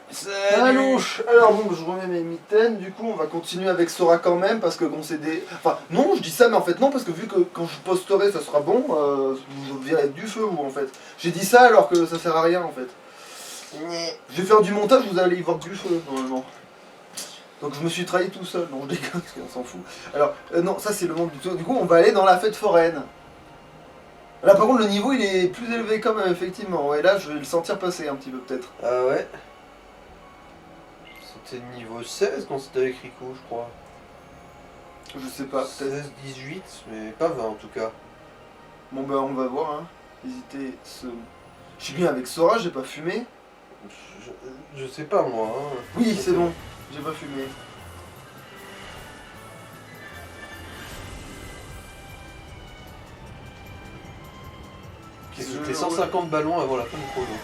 Salut. Alors bon, je remets mes mitaines, du coup on va continuer avec Sora quand même, parce que bon c'est des... Enfin non, je dis ça, mais en fait non, parce que vu que quand je posterai ça sera bon, vous verrez du feu vous en fait. J'ai dit ça alors que ça sert à rien en fait. Je vais faire du montage, vous allez y voir du feu normalement. Donc je me suis trahi tout seul, non je déconne, parce qu'on s'en fout. Alors non, ça c'est le monde du tout. Du coup on va aller dans la fête foraine. Là par contre le niveau il est plus élevé quand même effectivement, et là je vais le sentir passer un petit peu peut-être. Ah ouais. C'était niveau 16 quand c'était avec Rico, je crois. Je sais pas, peut-être. 16, 18, mais pas 20 en tout cas. Bon bah on va voir, hein. Hésiter ce... Je suis bien avec Sora, j'ai pas fumé. Je sais pas moi. Hein. Oui c'est bon, j'ai pas fumé. C'était 150 ballons avant la fin du chrono.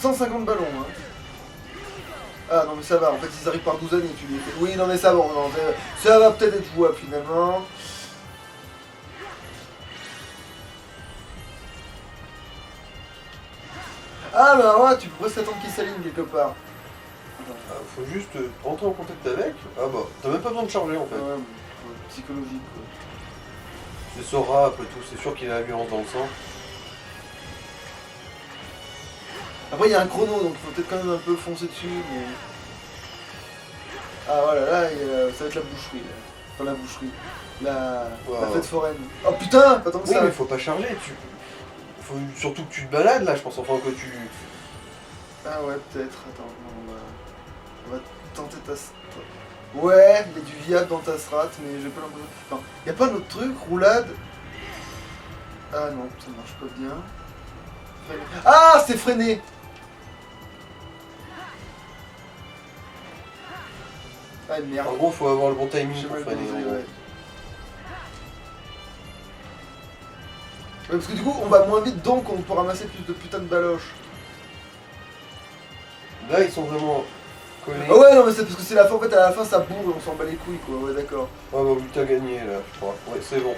150 ballons, hein. Ah non mais ça va, en fait ils arrivent par 12 années, tu les fais. Oui non mais ça va, non, ça va peut-être être jouable finalement. Ah bah ouais, tu peux presque attendre qu'ils s'alignent quelque part. Ah, faut juste entrer en contact avec. Ah bah, t'as même pas besoin de charger en fait. Ouais, psychologique quoi. C'est Sora après tout, c'est sûr qu'il a la violence dans le sang. Après il y a un chrono donc il faut peut-être quand même un peu foncer dessus mais... Ah voilà, là ça va être la boucherie là. Enfin la boucherie. La fête foraine. Oh putain, pas tant que Oui ça. mais faut pas charger, faut surtout que tu te balades là, je pense enfin que tu... Ah ouais peut-être, attends, non, on va tenter ta strat. Ouais, il y a du viable dans ta strat, mais j'ai pas l'impression... Non, y a pas un autre truc, roulade. Ah non, ça marche pas bien. Freiner. Ah, c'est freiné. Ah merde. En gros faut avoir le bon timing J'ai pour mal freiner. dosé, En gros. ouais. Ouais, parce que du coup, on va moins vite, donc on peut ramasser plus de putain de baloches. Là ils sont vraiment collés. Ah ouais, non, mais c'est parce que c'est la fin, en fait, à la fin, ça bourre et on s'en bat les couilles, quoi, ouais, d'accord. Ah bah oui t'as gagné là, je crois. Ouais c'est bon.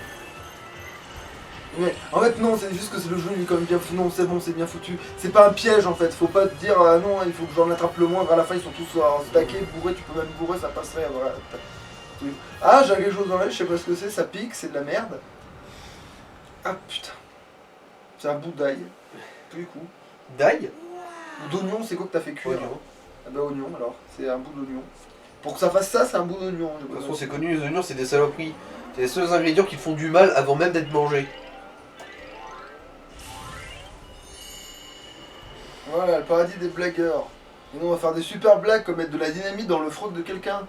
Mais en fait, non, c'est juste que le jeu, il est quand même bien foutu. Non, c'est bon, c'est bien foutu. C'est pas un piège, en fait. Faut pas te dire, ah non, il faut que j'en attrape le moindre. À la fin, ils sont tous stackés, bourrés. Tu peux même bourrer, ça passerait. Voilà. Ah, j'ai quelque chose dans l'œil, je sais pas ce que c'est. Ça pique, c'est de la merde. Ah putain. C'est un bout d'ail. Du coup. D'ail. Ou d'oignon, c'est quoi que t'as fait cuire? Oignon. Ah bah, oignon, alors. C'est un bout d'oignon. Pour que ça fasse ça, c'est un bout d'oignon. De toute façon c'est connu, les oignons c'est des saloperies. C'est les seuls ingrédients qui font du mal avant même d'être mangés. Voilà, le paradis des blagueurs. Et nous, on va faire des super blagues comme mettre de la dynamite dans le froc de quelqu'un.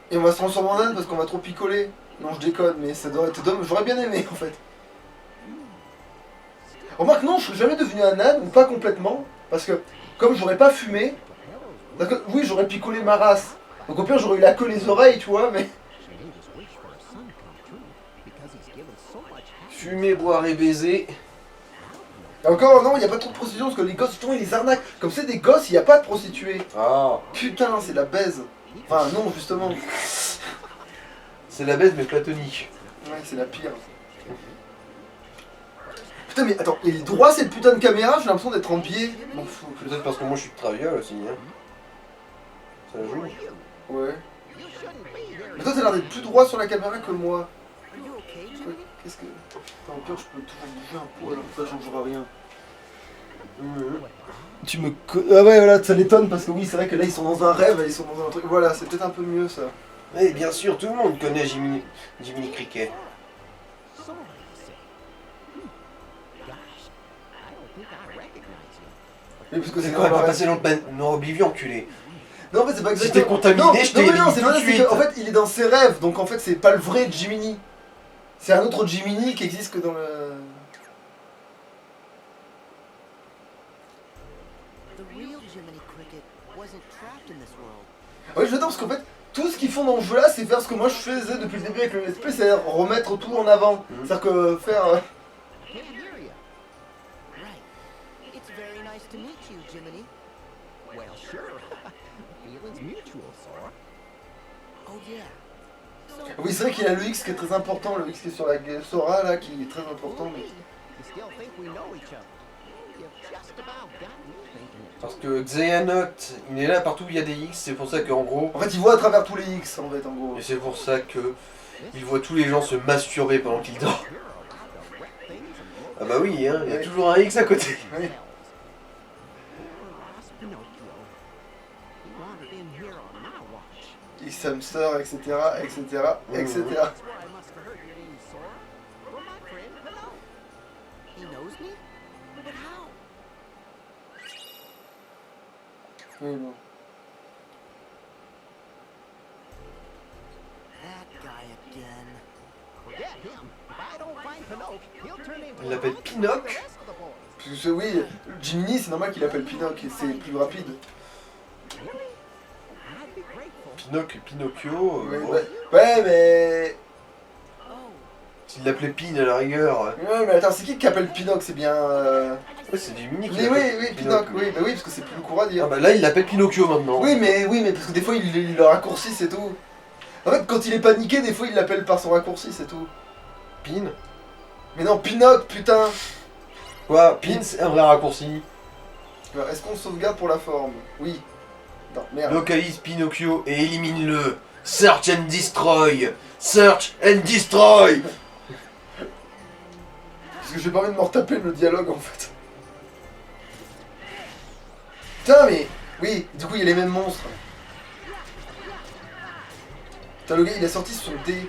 Et on va se transformer en âne parce qu'on va trop picoler. Non, je déconne, mais ça doit être dommage. J'aurais bien aimé en fait. Remarque, non, je serais jamais devenu un âne, ou pas complètement. Parce que, comme j'aurais pas fumé, oui, j'aurais picolé ma race. Donc au pire, j'aurais eu la queue, les oreilles, tu vois, mais. Fumer, boire et baiser. Et encore, non, il n'y a pas trop de prostitution parce que les gosses, justement, ils les arnaquent. Comme c'est des gosses, il n'y a pas de prostituées. Ah. Putain, c'est de la baise. Enfin, non, justement. C'est la baisse mais platonique. Ouais, c'est la pire. Putain, mais attends, il est droit cette putain de caméra, j'ai l'impression d'être en biais. M'en fous. Peut-être parce que moi je suis de travailleur aussi. Hein. Ça joue. Ouais. Mais toi, t'as l'air d'être plus droit sur la caméra que moi. Qu'est-ce que. Attends, au pire, je peux toujours bouger un peu alors que ça changera rien. Tu me. Ah ouais, voilà, ça l'étonne parce que oui, c'est vrai que là, ils sont dans un rêve, ils sont dans un truc. Voilà, c'est peut-être un peu mieux ça. Mais bien sûr, tout le monde connaît Jiminy Cricket. Mais parce que C'est quoi, pas passer dans Oblivion, enculé. Non, mais c'est pas exactement. Si t'es contaminé, je t'ai éliminé c'est tout pas de ça, c'est suite. qu'en fait, il est dans ses rêves, donc en fait, c'est pas le vrai Jiminy. C'est un autre Jiminy qui existe que dans le. Ouais, je veux dire, parce qu'en fait, tout ce qu'ils font dans le jeu là, c'est faire ce que moi je faisais depuis le début avec le SP, c'est remettre tout en avant. C'est-à-dire que faire. Oui, c'est vrai qu'il a le X qui est très important, le X qui est sur la Sora là, qui est très important. Mais... Parce que Xehanort, il est là partout où il y a des X, c'est pour ça qu'en gros... En fait, il voit à travers tous les X, en fait, en gros. Et c'est pour ça que il voit tous les gens se masturber pendant qu'il dort. Ah bah oui, hein, il y a Oui. toujours un X à côté. Oui. X-Hamster, etc., etc., etc. Oui, bon. Il l'appelle Pinoc. Parce que, oui, Jiminy, c'est normal qu'il appelle Pinocchio, c'est plus rapide. Pinoc, Pinocchio. Ouais, Bon. ouais, mais... S'il l'appelait Pin à la rigueur. Ouais, mais attends, c'est qui appelle Pinocchio? C'est bien... Ouais, c'est Jiminy qui Mais oui, l'appelle oui, Pinocchio, oui, bah oui, parce que c'est plus court à dire. Ah bah là, il l'appelle Pinocchio maintenant. Oui, mais parce que des fois, il le raccourcit, c'est tout. En fait, quand il est paniqué, des fois, il l'appelle par son raccourci, c'est tout. Pin. Mais non, Pinocchio, putain. Quoi Pin, c'est un vrai raccourci. Alors, est-ce qu'on sauvegarde pour la forme? Oui. Non, merde. Localise Pinocchio et élimine-le. Search and destroy. Search and destroy. Parce que j'ai pas envie de me retaper le dialogue, en fait. Putain, mais... Oui, du coup, il y a les mêmes monstres. Putain, le gars, il a sorti son dé.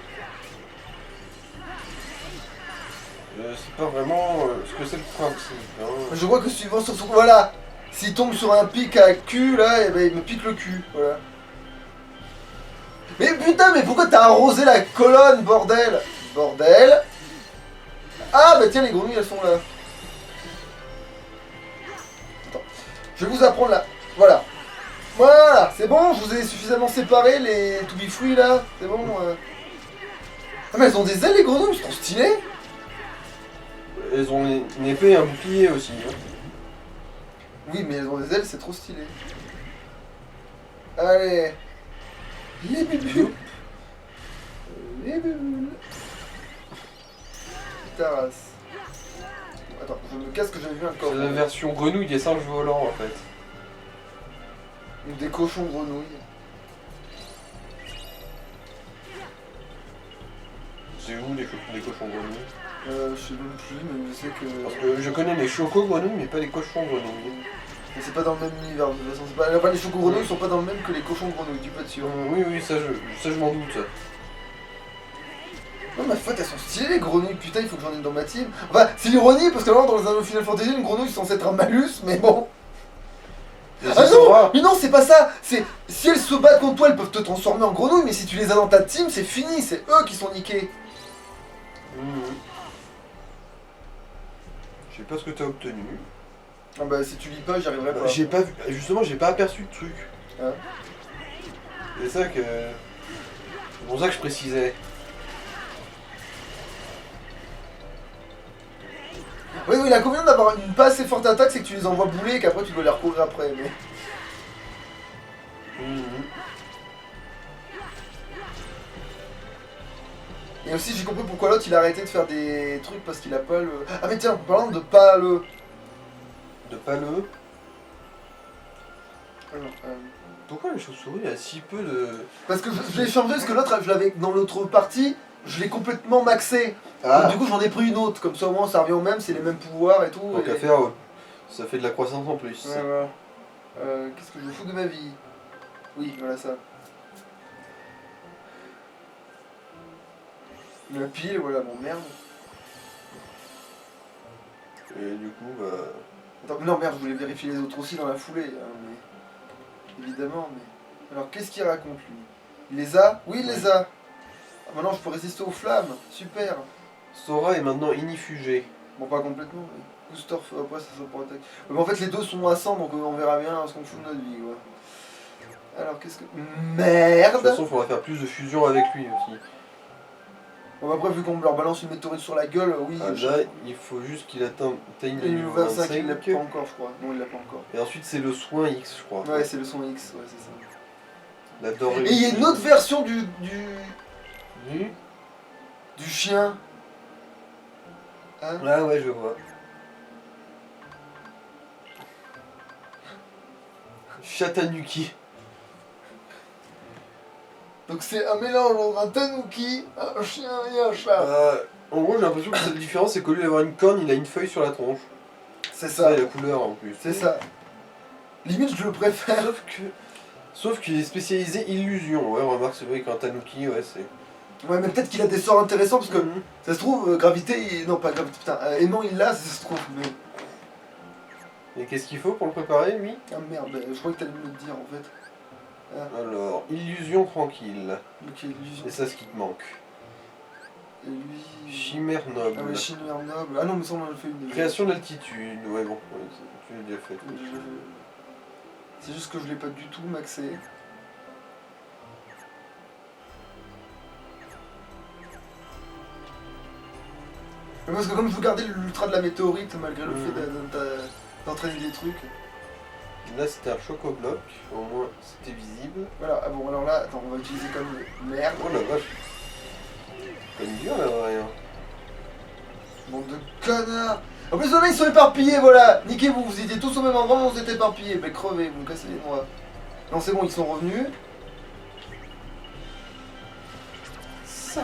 C'est pas vraiment ce que c'est le principe. Hein. Je crois que suivant sur son... Voilà. S'il tombe sur un pic à cul, là, eh ben, il me pique le cul. Voilà. Mais putain, mais pourquoi t'as arrosé la colonne, bordel? Bordel. Ah, bah tiens, les grenouilles, elles sont là. Attends. Je vais vous apprendre là. Voilà. Voilà, c'est bon, je vous ai suffisamment séparé les to be free, là. C'est bon. Ah, mais elles ont des ailes, les grenouilles, c'est trop stylé. Elles ont une épée et un bouclier aussi. Hein. Oui, mais elles ont des ailes, c'est trop stylé. Allez. Les bulles. Les bulles. Ta race. Attends, je me casse que j'avais vu un corps. C'est la version grenouille des singes volants en fait. Ou des cochons grenouilles. C'est où les cochons grenouilles? Je sais même plus, mais je sais que... Parce que je connais les chocos grenouilles mais pas les cochons grenouilles. Mais c'est pas dans le même univers, de toute façon. C'est pas... Enfin, les chocos grenouilles sont pas dans le même que les cochons grenouilles, tu peux être sûr. Oui, oui, ça je m'en doute. Non, ma faute, elles sont stylées les grenouilles, putain, il faut que j'en ai dans ma team. Enfin, c'est l'ironie, parce que là, dans un Final Fantasy, une grenouille, c'est censé être un malus, mais bon. Ah non, mais non, c'est pas ça. C'est si elles se battent contre toi, elles peuvent te transformer en grenouille, mais si tu les as dans ta team, c'est fini, c'est eux qui sont niqués. Je sais pas ce que t'as obtenu. Ah bah si tu lis pas, j'y arriverai pas. J'ai pas vu, justement, j'ai pas aperçu de truc. Ah. C'est ça que. C'est pour ça que je précisais. Oui, oui, l'inconvénient d'avoir une pas assez forte attaque, c'est que tu les envoies bouler et qu'après tu dois les recouvrir après. Mais... Et aussi, j'ai compris pourquoi l'autre il a arrêté de faire des trucs parce qu'il a pas le. Ah, mais tiens, parlant de pas le. De pas le. Alors, Pourquoi les chauves-souris a si peu de. Parce que je l'ai changé, parce que l'autre, je l'avais dans l'autre partie, je l'ai complètement maxé. Ah. Donc, du coup, j'en ai pris une autre, comme ça au moins ça revient au même, c'est les mêmes pouvoirs et tout. Tant qu'à faire, ça fait de la croissance en plus. Ouais, voilà. Qu'est-ce que je me fous de ma vie? Oui, voilà ça. La pile, voilà, bon merde. Et du coup, bah. Attends, mais non, merde, je voulais vérifier les autres aussi dans la foulée. Hein, mais... Évidemment, mais... Alors, qu'est-ce qu'il raconte, lui? Il les a? Oui, il les a. Ah, maintenant, je peux résister aux flammes. Super. Sora est maintenant inifugé. Bon, pas complètement, mais... Booster, après, ça sera pour attaque. Mais en fait, les deux sont à 100, donc on verra bien ce qu'on fout de notre vie, quoi. Alors, qu'est-ce que... Merde. De toute façon, il faudra faire plus de fusion avec lui aussi. Bon, après, vu qu'on leur balance une météorite sur la gueule, oui... Ah, là, il faut juste qu'il atteigne le Il niveau nous 25, 25. il l'a pas encore, je crois. Non, il l'a pas encore. Et ensuite, c'est le soin X, je crois. Ouais, c'est le son X, ouais, c'est ça. La dorée. Et il y a une autre version du Du chien. Hein? Ah ouais, je vois. Chatanuki. Donc c'est un mélange entre un tanuki, un chien et un chat. En gros, j'ai l'impression que la seule différence, c'est qu'au lieu d'avoir une corne, il a une feuille sur la tronche. C'est Ça, ça. et la couleur en plus. C'est ça. Limite, je le préfère. Sauf qu'il est spécialisé illusion. Ouais, remarque, c'est vrai qu'un tanuki, ouais, c'est. Ouais, mais peut-être qu'il a des sorts intéressants parce que Mhm. ça se trouve, gravité, non pas gravité, putain, aimant il l'a, ça se trouve. Mais... Et qu'est-ce qu'il faut pour le préparer, lui? Ah merde, je crois que t'allais me le dire en fait. Alors, illusion tranquille. Ok, lui, Et ça, ce qui te manque. et lui. Chimère noble. Ah ouais, chimère noble. Ah non, mais ça on en a fait une déjà. Création d'altitude. Ouais, bon, ouais, tu l'as déjà fait. C'est juste que je l'ai pas du tout maxé. Mais parce que comme je veux garder l'ultra de la météorite malgré le fait d'entraîner des trucs. Là, c'était un choco-bloc. Au moins, c'était visible. Voilà, ah bon, alors là, attends, on va utiliser comme merde. Oh la vache. Pas une dure, là, rien. Bande de connards. En plus, là, ils sont éparpillés, voilà. Niquez-vous, vous étiez tous au même endroit, mais vous êtes éparpillés. Mais crevez, vous me cassez les noix. Non, c'est bon, ils sont revenus. Ça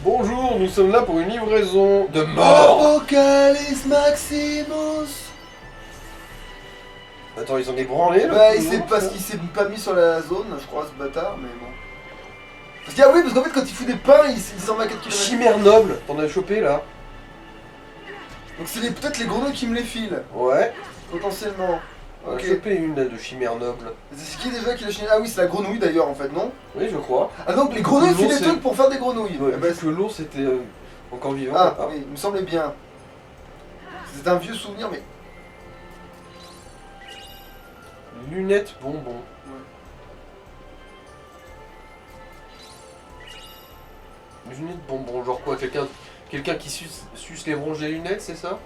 Bonjour, nous sommes là pour une livraison de mort. Apocalypse Maximus. Attends, ils ont des branlés là? Bah, parce qu'il s'est pas mis sur la zone, je crois, ce bâtard, mais bon. Parce que, ah oui, parce qu'en fait, quand il fout des pains, il s'en va à 4 km. Chimère noble, t'en as chopé là? Donc, c'est peut-être les grenouilles qui me les filent, Ouais. potentiellement. On a Ok. chopé une là, de chimère noble. C'est qui déjà qui l'a chiné? Ah oui, c'est la grenouille d'ailleurs, en fait, non? Oui, je crois. Ah, donc les grenouilles Le filent nom, des c'est- trucs pour faire des grenouilles. Ouais, Eh ben, parce que l'ours était encore vivant. Ah, oui, il me semblait bien. C'est un vieux souvenir, mais. Lunettes bonbons. Lunettes bonbons, genre quoi? Quelqu'un qui suce les bronches des lunettes, c'est ça?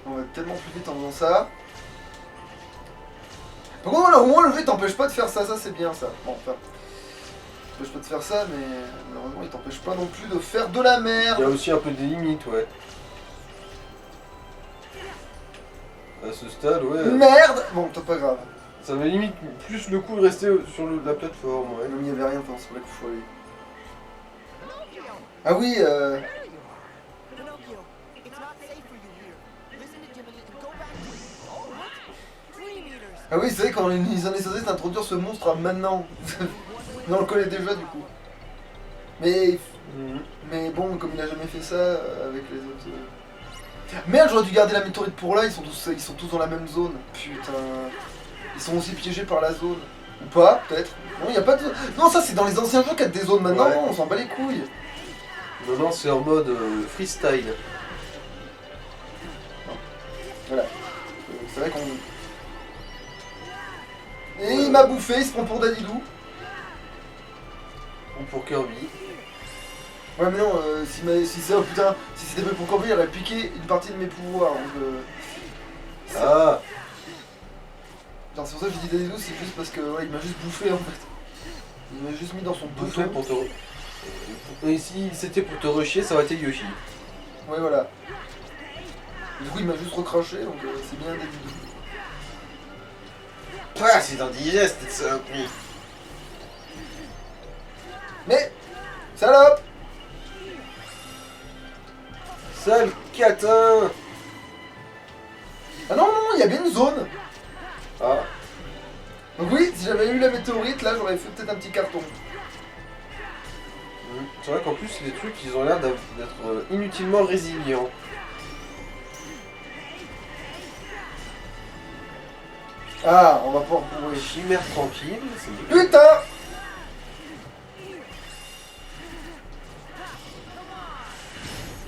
On va tellement plus vite en faisant ça. Par contre, là, au moins le jeu t'empêche pas de faire ça, ça c'est bien ça. Bon, enfin. Il t'empêche pas de faire ça, mais malheureusement il t'empêche pas non plus de faire de la Il y a merde. aussi un peu des limites, ouais. À ce stade, ouais. Merde. Bon, c'est pas grave. Ça me limite plus le coup de rester sur la plateforme, ouais. Non, mais il y avait rien, enfin, c'est vrai qu'il faut aller. Ah oui, Pinocchio, it's not safe for you here. Listen to Jim and you can go back to... Oh, what? 3 meters. ah oui, c'est vrai quand ils en est censé introduire ce monstre maintenant. Mais on le connaît déjà du coup. Mais Mhm. Mais bon, comme il a jamais fait ça avec les autres. Merde, j'aurais dû garder la météorite pour là, ils sont tous dans la même zone. Putain. Ils sont aussi piégés par la zone. Ou pas, peut-être. Non, il y a pas de. Non, ça c'est dans les anciens jeux qu'il y a des zones maintenant, Ouais. non, on s'en bat les couilles. Maintenant, c'est en mode freestyle. Voilà. C'est vrai qu'on. Et il m'a bouffé, il se prend pour Dadilou. Ou pour Kirby. Ouais, mais non, si ça, oh, putain, si c'était fait pour Corby, il aurait piqué une partie de mes pouvoirs. Donc, Ah! genre, c'est pour ça que je dis Dadilou, c'est juste parce que ouais, il m'a juste bouffé en fait. Il m'a juste mis dans son Bouffé bouton. pour te. Et si c'était pour te rechier, ça aurait été Yoshi. Ouais, voilà. Du coup, il m'a juste recraché, donc c'est bien Dadilou. Ah, c'est indigeste, cette saloperie! Mais, salope. Sale catin! Ah non, non, il y a bien une zone. Ah, Donc oui, si j'avais eu la météorite, là, j'aurais fait peut-être un petit carton. c'est vrai qu'en plus, les trucs, ils ont l'air d'être inutilement résilients. Ah, on va pouvoir pourrir. Chimère tranquille, c'est bien. Putain.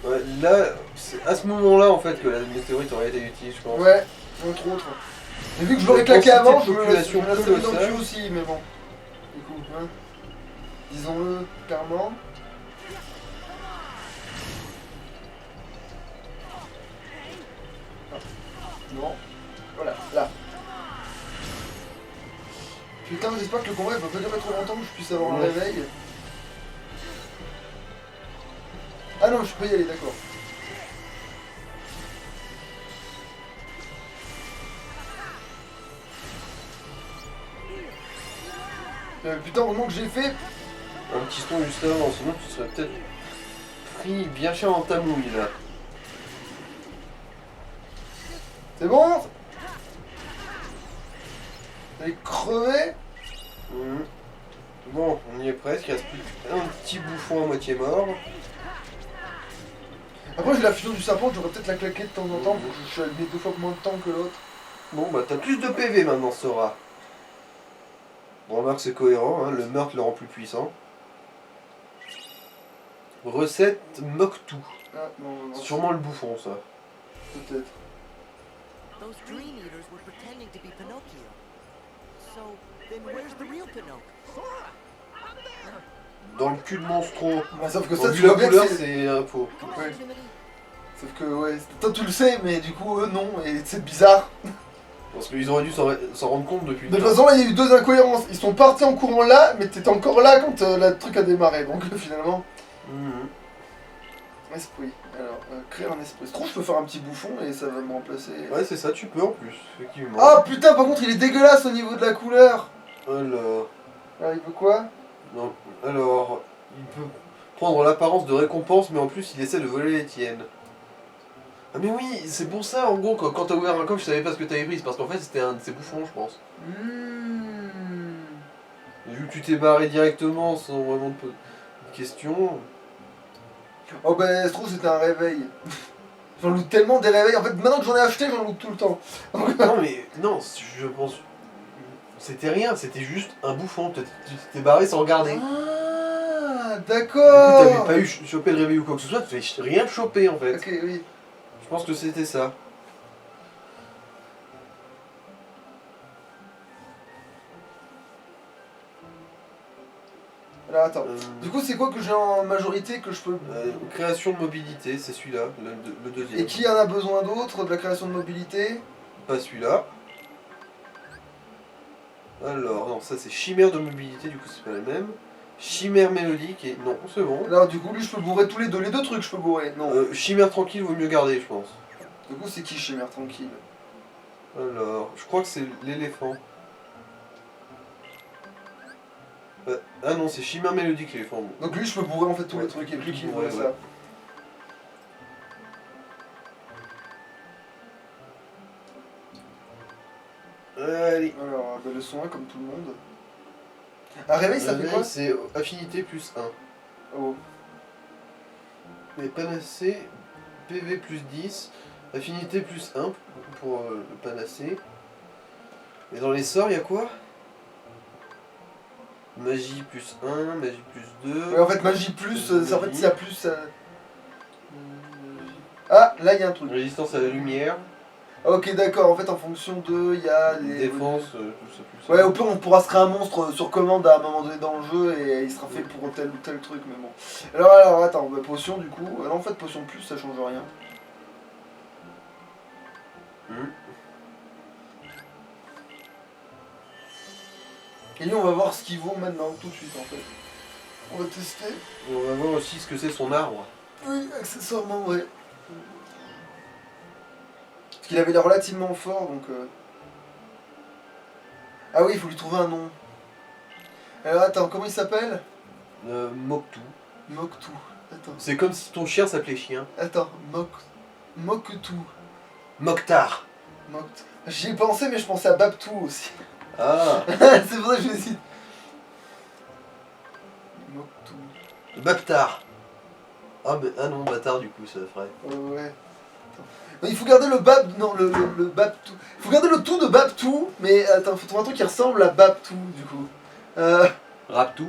Ouais, là, c'est à ce moment-là en fait que la météorite aurait été utile, je pense. Ouais, entre autres. Mais vu que je l'aurais La claqué quantité avant, de je me population la savais dans le colossale. cul aussi, mais bon. Du coup, hein. Disons-le clairement. Ah. Non. Voilà, là. Putain, j'espère que le combat il va pas durer trop longtemps que je puisse avoir un Ouais. réveil. Ah non, je peux y aller, d'accord. Putain, heureusement que j'ai fait. Un petit son juste avant, sinon tu serais peut-être pris bien cher dans ta mouille là. C'est bon. Elle est crevée. Mhm. Bon, on y est presque, il reste plus qu'un petit bouffon à moitié mort. Après, j'ai la fusion du serpent, j'aurais peut-être la claquer de temps en temps, pour que je mets 2 fois moins de temps que l'autre. Bon bah t'as plus de PV maintenant Sora. Bon, remarque c'est cohérent, hein, le meurtre le rend plus puissant. Recette Moktu. Ah, non, Sûrement le bouffon ça. peut-être. Those Dream Eaters were pretending to be Pinocchio. So, then where's the real Pinocchio? Dans le cul de Monstro. Bah, sauf que Bon, ça, vu tu vois la bien couleur que c'est... c'est un faux. Come on, Ouais. Jiminy. Sauf que, ouais, toi tu le sais, mais du coup, eux, non, et c'est bizarre. Parce qu'ils auraient dû s'en rendre compte depuis De le toute temps. façon, là, il y a eu 2 incohérences. Ils sont partis en courant là, mais t'étais encore là quand le truc a démarré. Donc, finalement, Mhm. esprit. Alors, créer un esprit. Je trouve que je peux faire un petit bouffon et ça va me remplacer. Ouais c'est ça, tu peux en plus, effectivement. Ah putain, par contre, il est dégueulasse au niveau de la couleur. Alors, Alors, il veut quoi? non, alors, il peut prendre l'apparence de récompense, mais en plus il essaie de voler les tiennes. Ah mais oui, c'est pour ça en gros, quand t'as ouvert un coffre, je savais pas ce que t'avais pris, c'est parce qu'en fait c'était un de ces bouffons, je pense. Et vu que tu t'es barré directement sans vraiment te poser de questions. Oh ben, je trouve que c'était un réveil. J'en loot tellement des réveils. En fait, maintenant que j'en ai acheté, j'en loot tout le temps. Non mais, non, je pense. C'était rien, c'était juste un bouffon, peut-être tu t'es barré sans regarder. Ah, Du coup, d'accord. t'avais pas eu chopé le réveil ou quoi que ce soit, tu fais rien choper en fait. Ok, oui. Je pense que c'était ça. Alors, attends. Euh, Du coup, c'est quoi que j'ai en majorité que je peux... création de mobilité, c'est celui-là, le deuxième. Et qui en a besoin d'autre de la création de mobilité? Pas celui-là. Alors, non, ça c'est chimère de mobilité, du coup c'est pas la même. Chimère mélodique, et non, c'est bon. Alors, du coup, lui, je peux bourrer tous les deux. Les deux trucs, je peux bourrer. Non. Chimère tranquille vaut mieux garder, je pense. Du coup, c'est qui Chimère tranquille? Alors, je crois que c'est l'éléphant. Ah non, c'est chimère mélodique l'éléphant. Donc, lui, je peux bourrer en fait tous les Ouais, trucs et plus qu'il ouais, voit ouais. ça. Allez. Alors, bah, le soin, comme tout le monde. Un réveil, ça fait quoi? C'est affinité plus 1. Oh. Mais panacée, PV plus 10, affinité plus 1 pour le panacée. Et dans les sorts, il y a quoi? Magie plus 1, magie plus 2. Ouais, en fait, magie plus, c'est en fait, s'il y a plus... Ah, là, il y a un truc. Résistance à la lumière, Ok, d'accord, en fait, en fonction de... Il y a les... défense, tout ça plus 1. Ouais, au pire, on pourra se créer un monstre sur commande à un moment donné dans le jeu et il sera fait pour tel ou tel truc, mais bon. Alors attends, bah, potion du coup. Non, en fait, potion de plus, ça change rien. Hmm. Et lui, on va voir ce qu'il vaut maintenant, tout de suite en fait. On va tester. On va voir aussi ce que c'est son arbre. Oui, accessoirement, ouais. Parce qu'il avait l'air relativement fort, donc... Ah oui, il faut lui trouver un nom. Alors attends, comment il s'appelle? Moktu. Moktu. Attends, C'est comme si ton chien s'appelait chien. attends, Moktu. Mokhtar. Moktu. J'y ai pensé, mais je pensais à Babtou aussi. Ah, C'est pour ça que je décide. Moktu. Baptar. Ah, ah non, bâtard du coup, ça ferait. Ouais. Attends. Mais il faut garder le Bab... Non, le Babtou. Il faut garder le tout de Babtou, mais attends, faut trouver un truc qui ressemble à Babtou, du coup. Raptou.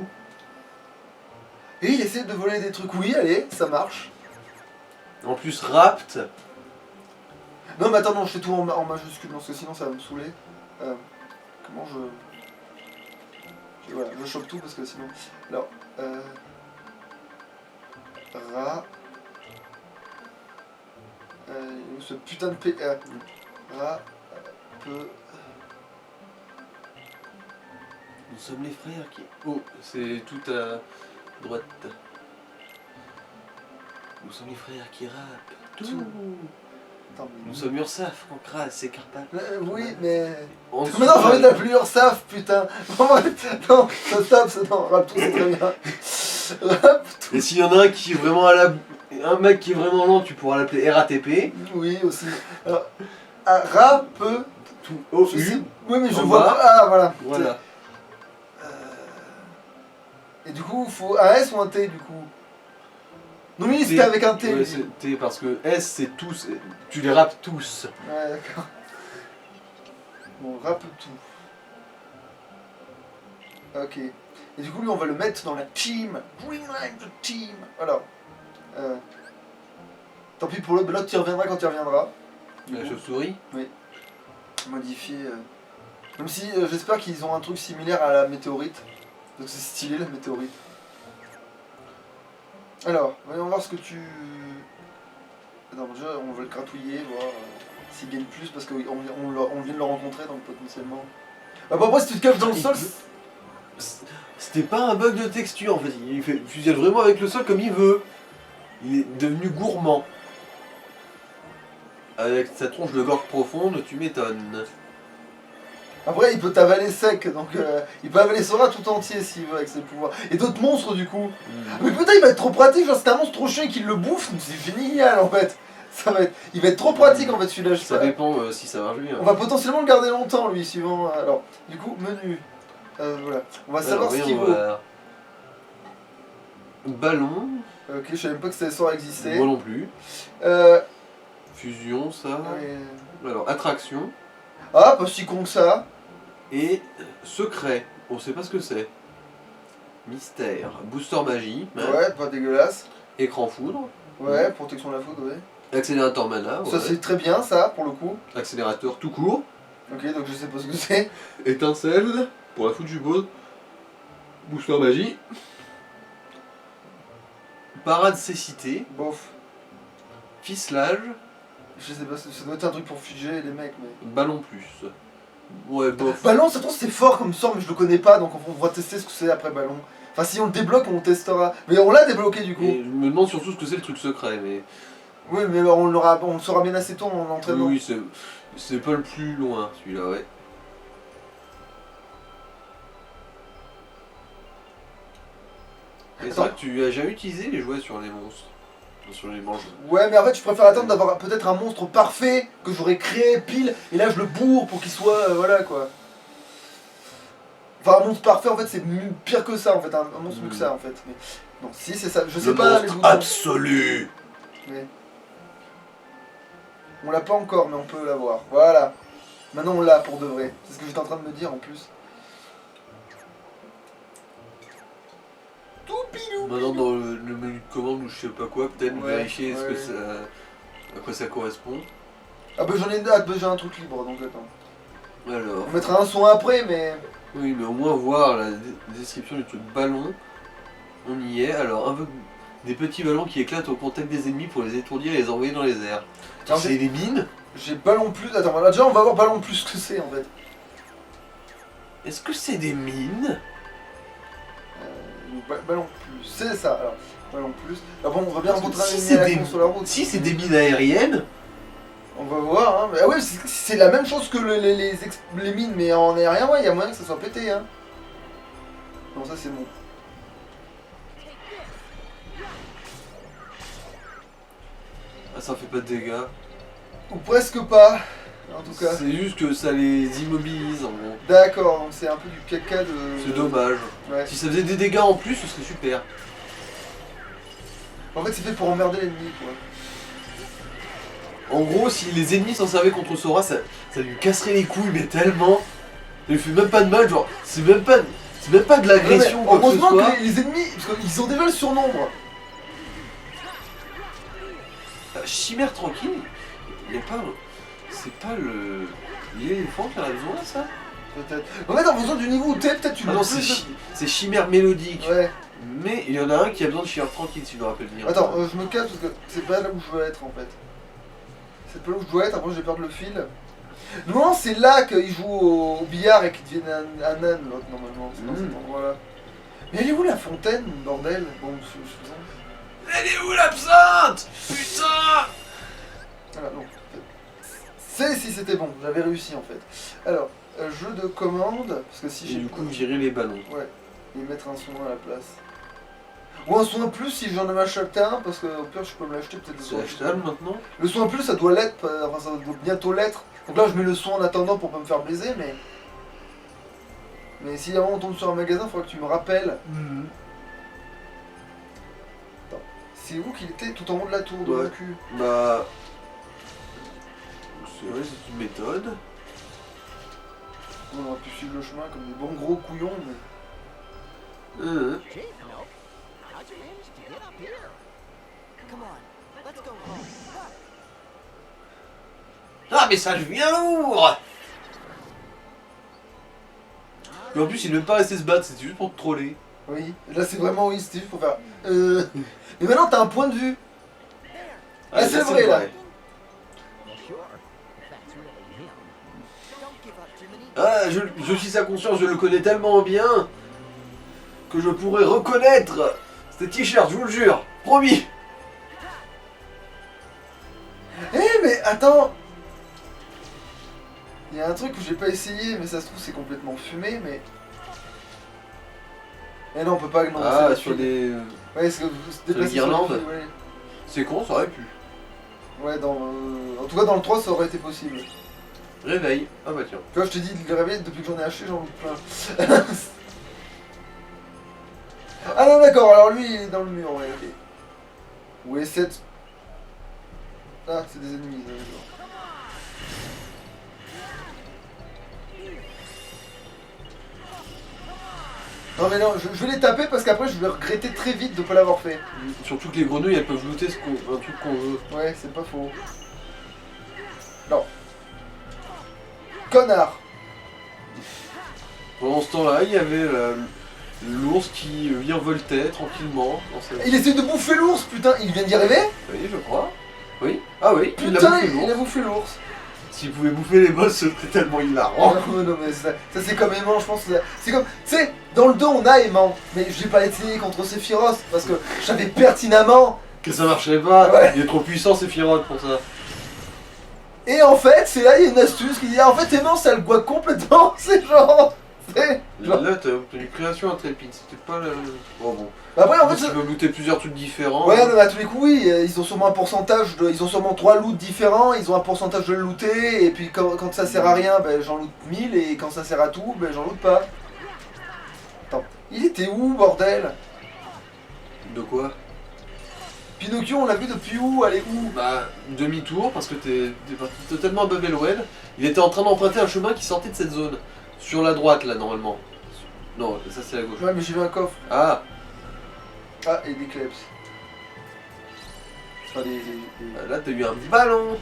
Et il essaie de voler des trucs. Oui, allez, ça marche. En plus, rapt. Non, mais attends, non, je fais tout en majuscule, parce que sinon ça va me saouler. Comment voilà, je chope tout parce que sinon... Alors, Ra... ce putain de P... Ra... Peu... Nous sommes les frères qui... Oh, c'est tout à droite. Nous sommes les frères qui rappent. Tout. Attends, mais- Nous sommes Ursaf, on crase ses carpates. Oui, mais. En dessous, Mais non, j'ai envie de l'appeler Ursaf, putain. Non, ça stop, ça non, rap tout, c'est très bien. Rap tout. Et s'il y en a un qui est vraiment à la... Un mec qui est vraiment lent, tu pourras l'appeler RATP. Oui, aussi. Alors, rap. Tout au Je sais. U. Oui, mais je En vois bas. pas. Ah, voilà. Voilà. Et du coup, faut un S ou un T, du coup. Non, oui, c'était avec un T. Ouais, lui. c'est T parce que S c'est tous. Tu les rappes tous. Ouais, d'accord. Bon, rap tout. Ok. Et du coup, lui, on va le mettre dans la team. Green Line the team. Alors. Tant pis pour l'autre, l'autre, tu reviendras quand tu reviendras. Du La coup, chauve-souris. modifier. Même si j'espère qu'ils ont un truc similaire à la météorite. Donc c'est stylé la météorite. Alors, voyons voir ce que tu. Attends, déjà, on va le gratouiller, voir s'il gagne plus parce qu'on vient de le rencontrer donc potentiellement. Bah, après, si tu te caches dans le sol. C'était pas un bug de texture en fait. Il fusionne vraiment avec le sol comme il veut. Il est devenu gourmand. Avec sa tronche de gorge profonde, tu m'étonnes. Après, il peut t'avaler sec, donc il peut avaler Sora tout entier s'il veut avec ses pouvoirs. Et d'autres monstres du coup. Mais putain, il va être trop pratique, genre c'est un monstre trop chiant qui le bouffe, c'est génial en fait. Il va être trop pratique en fait celui-là, je sais Ça pas. dépend si ça marche bien. On va potentiellement le garder longtemps lui, suivant. Alors, du coup, menu. Voilà. On va savoir ce qu'il vaut. Ballon. Ok, je savais même pas que ces sorts existaient. Moi non plus. Euh. Fusion, ça. ouais. Alors, attraction. Ah, pas si con que ça. Et secret. On sait pas ce que c'est. Mystère. Booster magie. hein. Ouais, pas dégueulasse. Écran foudre. Ouais, protection de la foudre, ouais. Accélérateur mana. Ça ouais. c'est très bien ça, pour le coup. Accélérateur tout court. Ok, donc je sais pas ce que c'est. Étincelle. Pour la foutre du beau. Booster magie. Parade cécité. Bof. Ficelage. Je sais pas, ça doit être un truc pour figer les mecs, mais. Ballon plus. Ouais, bof. Ballon, ça trouve c'est fort comme sort, mais je le connais pas, donc on va tester ce que c'est après ballon. Enfin, si on le débloque, on testera. Mais on l'a débloqué du coup. Et je me demande surtout ce que c'est le truc secret, mais. Oui, mais on le saura bien assez tôt en entraînement. Oui, c'est pas le plus loin celui-là, ouais. Et c'est vrai que tu as jamais utilisé les jouets sur les monstres. Sur les manches. Ouais, mais en fait, je préfère attendre d'avoir peut-être un monstre parfait que j'aurais créé pile, et là je le bourre pour qu'il soit. Voilà quoi. Enfin, un monstre parfait en fait, c'est pire que ça en fait, un monstre mieux que ça en fait. Mais non, si c'est ça, je sais Le pas. monstre boutons. absolu. Mais... On l'a pas encore, mais on peut l'avoir. Voilà. Maintenant on l'a pour de vrai. C'est ce que j'étais en train de me dire en plus. Tout pilou. Maintenant dans le menu de commande ou je sais pas quoi, peut-être Ouais, vérifier est-ce ouais. que ça, à quoi ça correspond. Ah bah j'en ai une date, bah, j'ai un truc libre donc attends. Alors, On mettra un son après, mais. oui mais au moins voir la description du truc ballon. On y est. Alors, des petits ballons qui éclatent au contact des ennemis pour les étourdir et les envoyer dans les airs. Alors, C'est des mines. J'ai ballon plus. Attends, voilà, déjà on va voir ballon plus ce que c'est en fait. Est-ce que c'est des mines? Ballon plus, c'est ça alors. Ballon plus. Ah bon, on va bien Parce que rencontrer si un c'est ennemi à la des- con sur la route. Si c'est des mines aériennes, On va voir, hein. Mais, ah ouais, c'est la même chose que les mines, mais en aérien, ouais, il y a moyen que ça soit pété, hein. Non, ça c'est bon. ah, ça fait pas de dégâts. Ou presque pas, en tout cas. C'est juste que ça les immobilise en gros. D'accord, donc c'est un peu du caca de. C'est dommage. Ouais. Si ça faisait des dégâts en plus, ce serait super. En fait, c'est fait pour emmerder l'ennemi, quoi. En gros, si les ennemis s'en servaient contre Sora, ça lui casserait les couilles, mais tellement. Ça lui fait même pas de mal, genre, c'est même pas de l'agression Ouais, ou quoi que ce heureusement soit. que les ennemis, parce qu'ils ont déjà le surnombre. Chimère tranquille, il y a pas. C'est pas le. L'éléphant qui en a besoin, ça? Peut-être. En fait, en fonction du niveau où t'es, peut-être tu Ah le non, plus c'est chimère mélodique. Ouais. Mais il y en a un qui a besoin de chimère tranquille, si je me rappelle bien. Attends, je me casse parce que c'est pas là où je veux être en fait. C'est pas là où je dois être, après j'ai peur de le fil. Non, c'est là qu'il joue au billard et qu'il devient un âne, l'autre, normalement. C'est dans cet endroit-là. Mais elle est où la fontaine, bordel? Bon, Elle est où l'absinthe? Putain! Voilà, non. C'est si c'était bon, j'avais réussi en fait. Alors, jeu de commande, parce que si Et j'ai du coup, virer les ballons. Ouais, et mettre un soin à la place. Ou un soin plus si j'en ai acheté un, parce que au pire je peux me l'acheter peut-être le C'est soin. achetable maintenant? Le soin plus ça doit l'être, enfin ça doit bientôt l'être. Donc là je mets le soin en attendant pour pas me faire baiser, mais. Mais si à un moment on tombe sur un magasin, il faudra que tu me rappelles. Attends, c'est où qu'il était tout en haut de la tour de Ouais. mon cul? Bah. C'est vrai, c'est une méthode. On aurait pu suivre le chemin comme des bons gros couillons, mais. Jeez, Nope. How'd you manage to get up here? Come on, let's go home. Ah, mais ça devient lourd! Mais en plus, il est même pas resté se battre, c'était juste pour te troller. Oui, là c'est vraiment oui, c'était juste pour faire. Mais maintenant t'as un point de vue. Ah, c'est vrai, là. Well, sure. If that's really him. Don't give up, Jiminy. Ah, je suis sa conscience, je le connais tellement bien que je pourrais reconnaître ces t-shirts, je vous le jure, promis. Eh mais attends. Il y a un truc que j'ai pas essayé, mais ça se trouve c'est complètement fumé, mais. Eh non, on peut pas. Non, c'est Ah, la sur file. des... Ouais, c'est que se déplacer sur guirlandes. la file, ouais. C'est con, ça aurait pu. Ouais, en tout cas dans le 3 ça aurait été possible. Réveil. Ah bah tiens. Tu vois, je t'ai dit de le réveiller depuis que j'en ai acheté, j'en loupe plein. Ah non, d'accord, alors lui il est dans le mur, ouais, ok. Ou S7. Ah, c'est des ennemis, d'accord. Non mais non, je vais les taper parce qu'après je vais regretter très vite de pas l'avoir fait. Surtout que les grenouilles, elles peuvent looter un truc qu'on veut. Ouais, c'est pas faux. Non. Connard. Pendant ce temps-là, il y avait l'ours qui virevoltait tranquillement. Dans sa... Il essaie de bouffer l'ours, putain, il vient d'y arriver? Oui, je crois. Oui. Ah oui, il a Putain, bouffé il a l'ours. bouffé l'ours. S'il pouvait bouffer les boss, ce serait tellement hilarant. Non, non, mais ça c'est comme aimant, je pense. C'est comme. Tu sais, dans le 2 on a aimant, mais j'ai pas essayé contre Sephiroth parce que je savais pertinemment. Que ça marcherait pas. Ouais. Il est trop puissant, c'est Sephiroth pour ça. Et en fait, c'est là, il y a une astuce qui dit ah, en fait, aimant ça le goûte complètement. C'est genre. C'est. genre- Là, t'as obtenu création intrépide, c'était pas le... Bon. Après, en fait, Tu peux looter plusieurs trucs différents. ouais, non, mais à tous les coups, oui, ils ont sûrement un pourcentage de. Ils ont sûrement 3 loots différents, ils ont un pourcentage de le looter, et puis quand ça sert à rien, ben j'en loot 1000, et quand ça sert à tout, ben j'en loot pas. Attends, il était où, bordel? De quoi? Pinocchio, on l'a vu depuis où? Elle est où? Bah, demi-tour, parce que t'es parti totalement à Babelwell. Il était en train d'emprunter un chemin qui sortait de cette zone. Sur la droite, là, normalement. Non, ça c'est la gauche. Ouais, mais j'ai vu un coffre. Ah, Ah, et des kleps. Enfin, là t'as eu un ballon.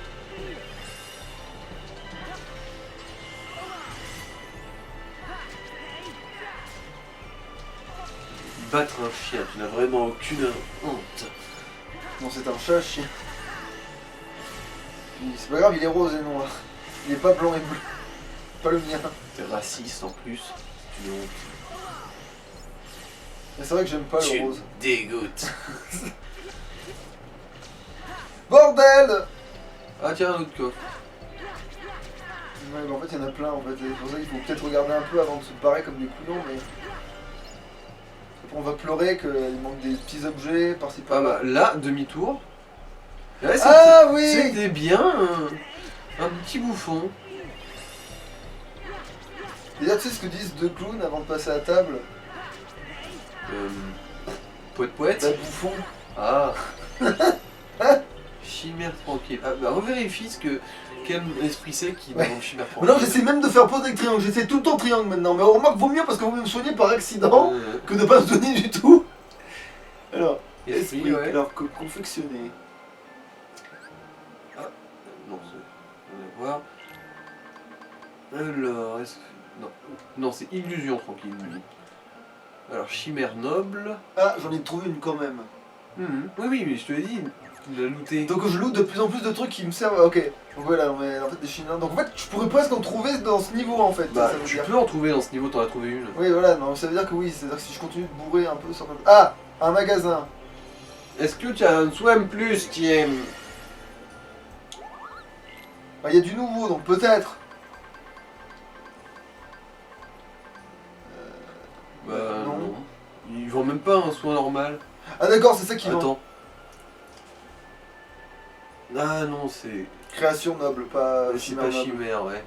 Battre un chien, tu n'as vraiment aucune honte. Non, c'est un chat chien. Puis c'est pas grave, il est rose et noir. Il est pas blanc et bleu. Pas le mien. T'es raciste en plus. Tu me Mais c'est vrai que j'aime pas le rose. dégoûtes. Bordel! Ah tiens, un autre coffre. Ouais, mais en fait, il y en a plein en fait. C'est pour ça qu'il faut peut-être regarder un peu avant de se barrer comme des couillons, mais. Après, on va pleurer qu'il manque des petits objets par-ci Ah par-là. bah là, demi-tour. Ouais, Ah oui! c'était bien un petit bouffon. D'ailleurs, tu sais ce que disent deux clowns avant de passer à table? Poète Bah, poète. bouffon. Ah. Chimère tranquille. Ah bah revérifie quel esprit c'est qui Ouais. demande chimère tranquille. Maintenant, j'essaie même de faire pause avec triangle. J'essaie tout le temps triangle maintenant. Mais on remarque, vaut mieux parce que vous me soignez par accident que de pas me soigner du tout. Alors, esprit, ouais. alors confectionner. Non, on va voir. Alors, est-ce que... Non, c'est illusion tranquille, lui. Alors, chimère noble. Ah, j'en ai trouvé une quand même. Oui, mais je te l'ai dit, Il a looté. Donc je loot de plus en plus de trucs qui me servent. Ok. Donc voilà, mais en fait des Chinois. Donc en fait, je pourrais presque en trouver dans ce niveau en fait. Bah, ça veut tu dire. peux en trouver dans ce niveau, t'en as trouvé une. Oui, voilà, non, ça veut dire que oui, c'est-à-dire que si je continue de bourrer un peu sur. Ah, un magasin. Est-ce que tu as un Swam Plus, Tiem? Bah, il y a du nouveau, donc peut-être. Bah, non. non. Ils vendent même pas un soin normal. Ah d'accord, c'est ça qui vend. Attends. Ah non, c'est. Création noble, pas C'est chimère pas noble. chimère, ouais.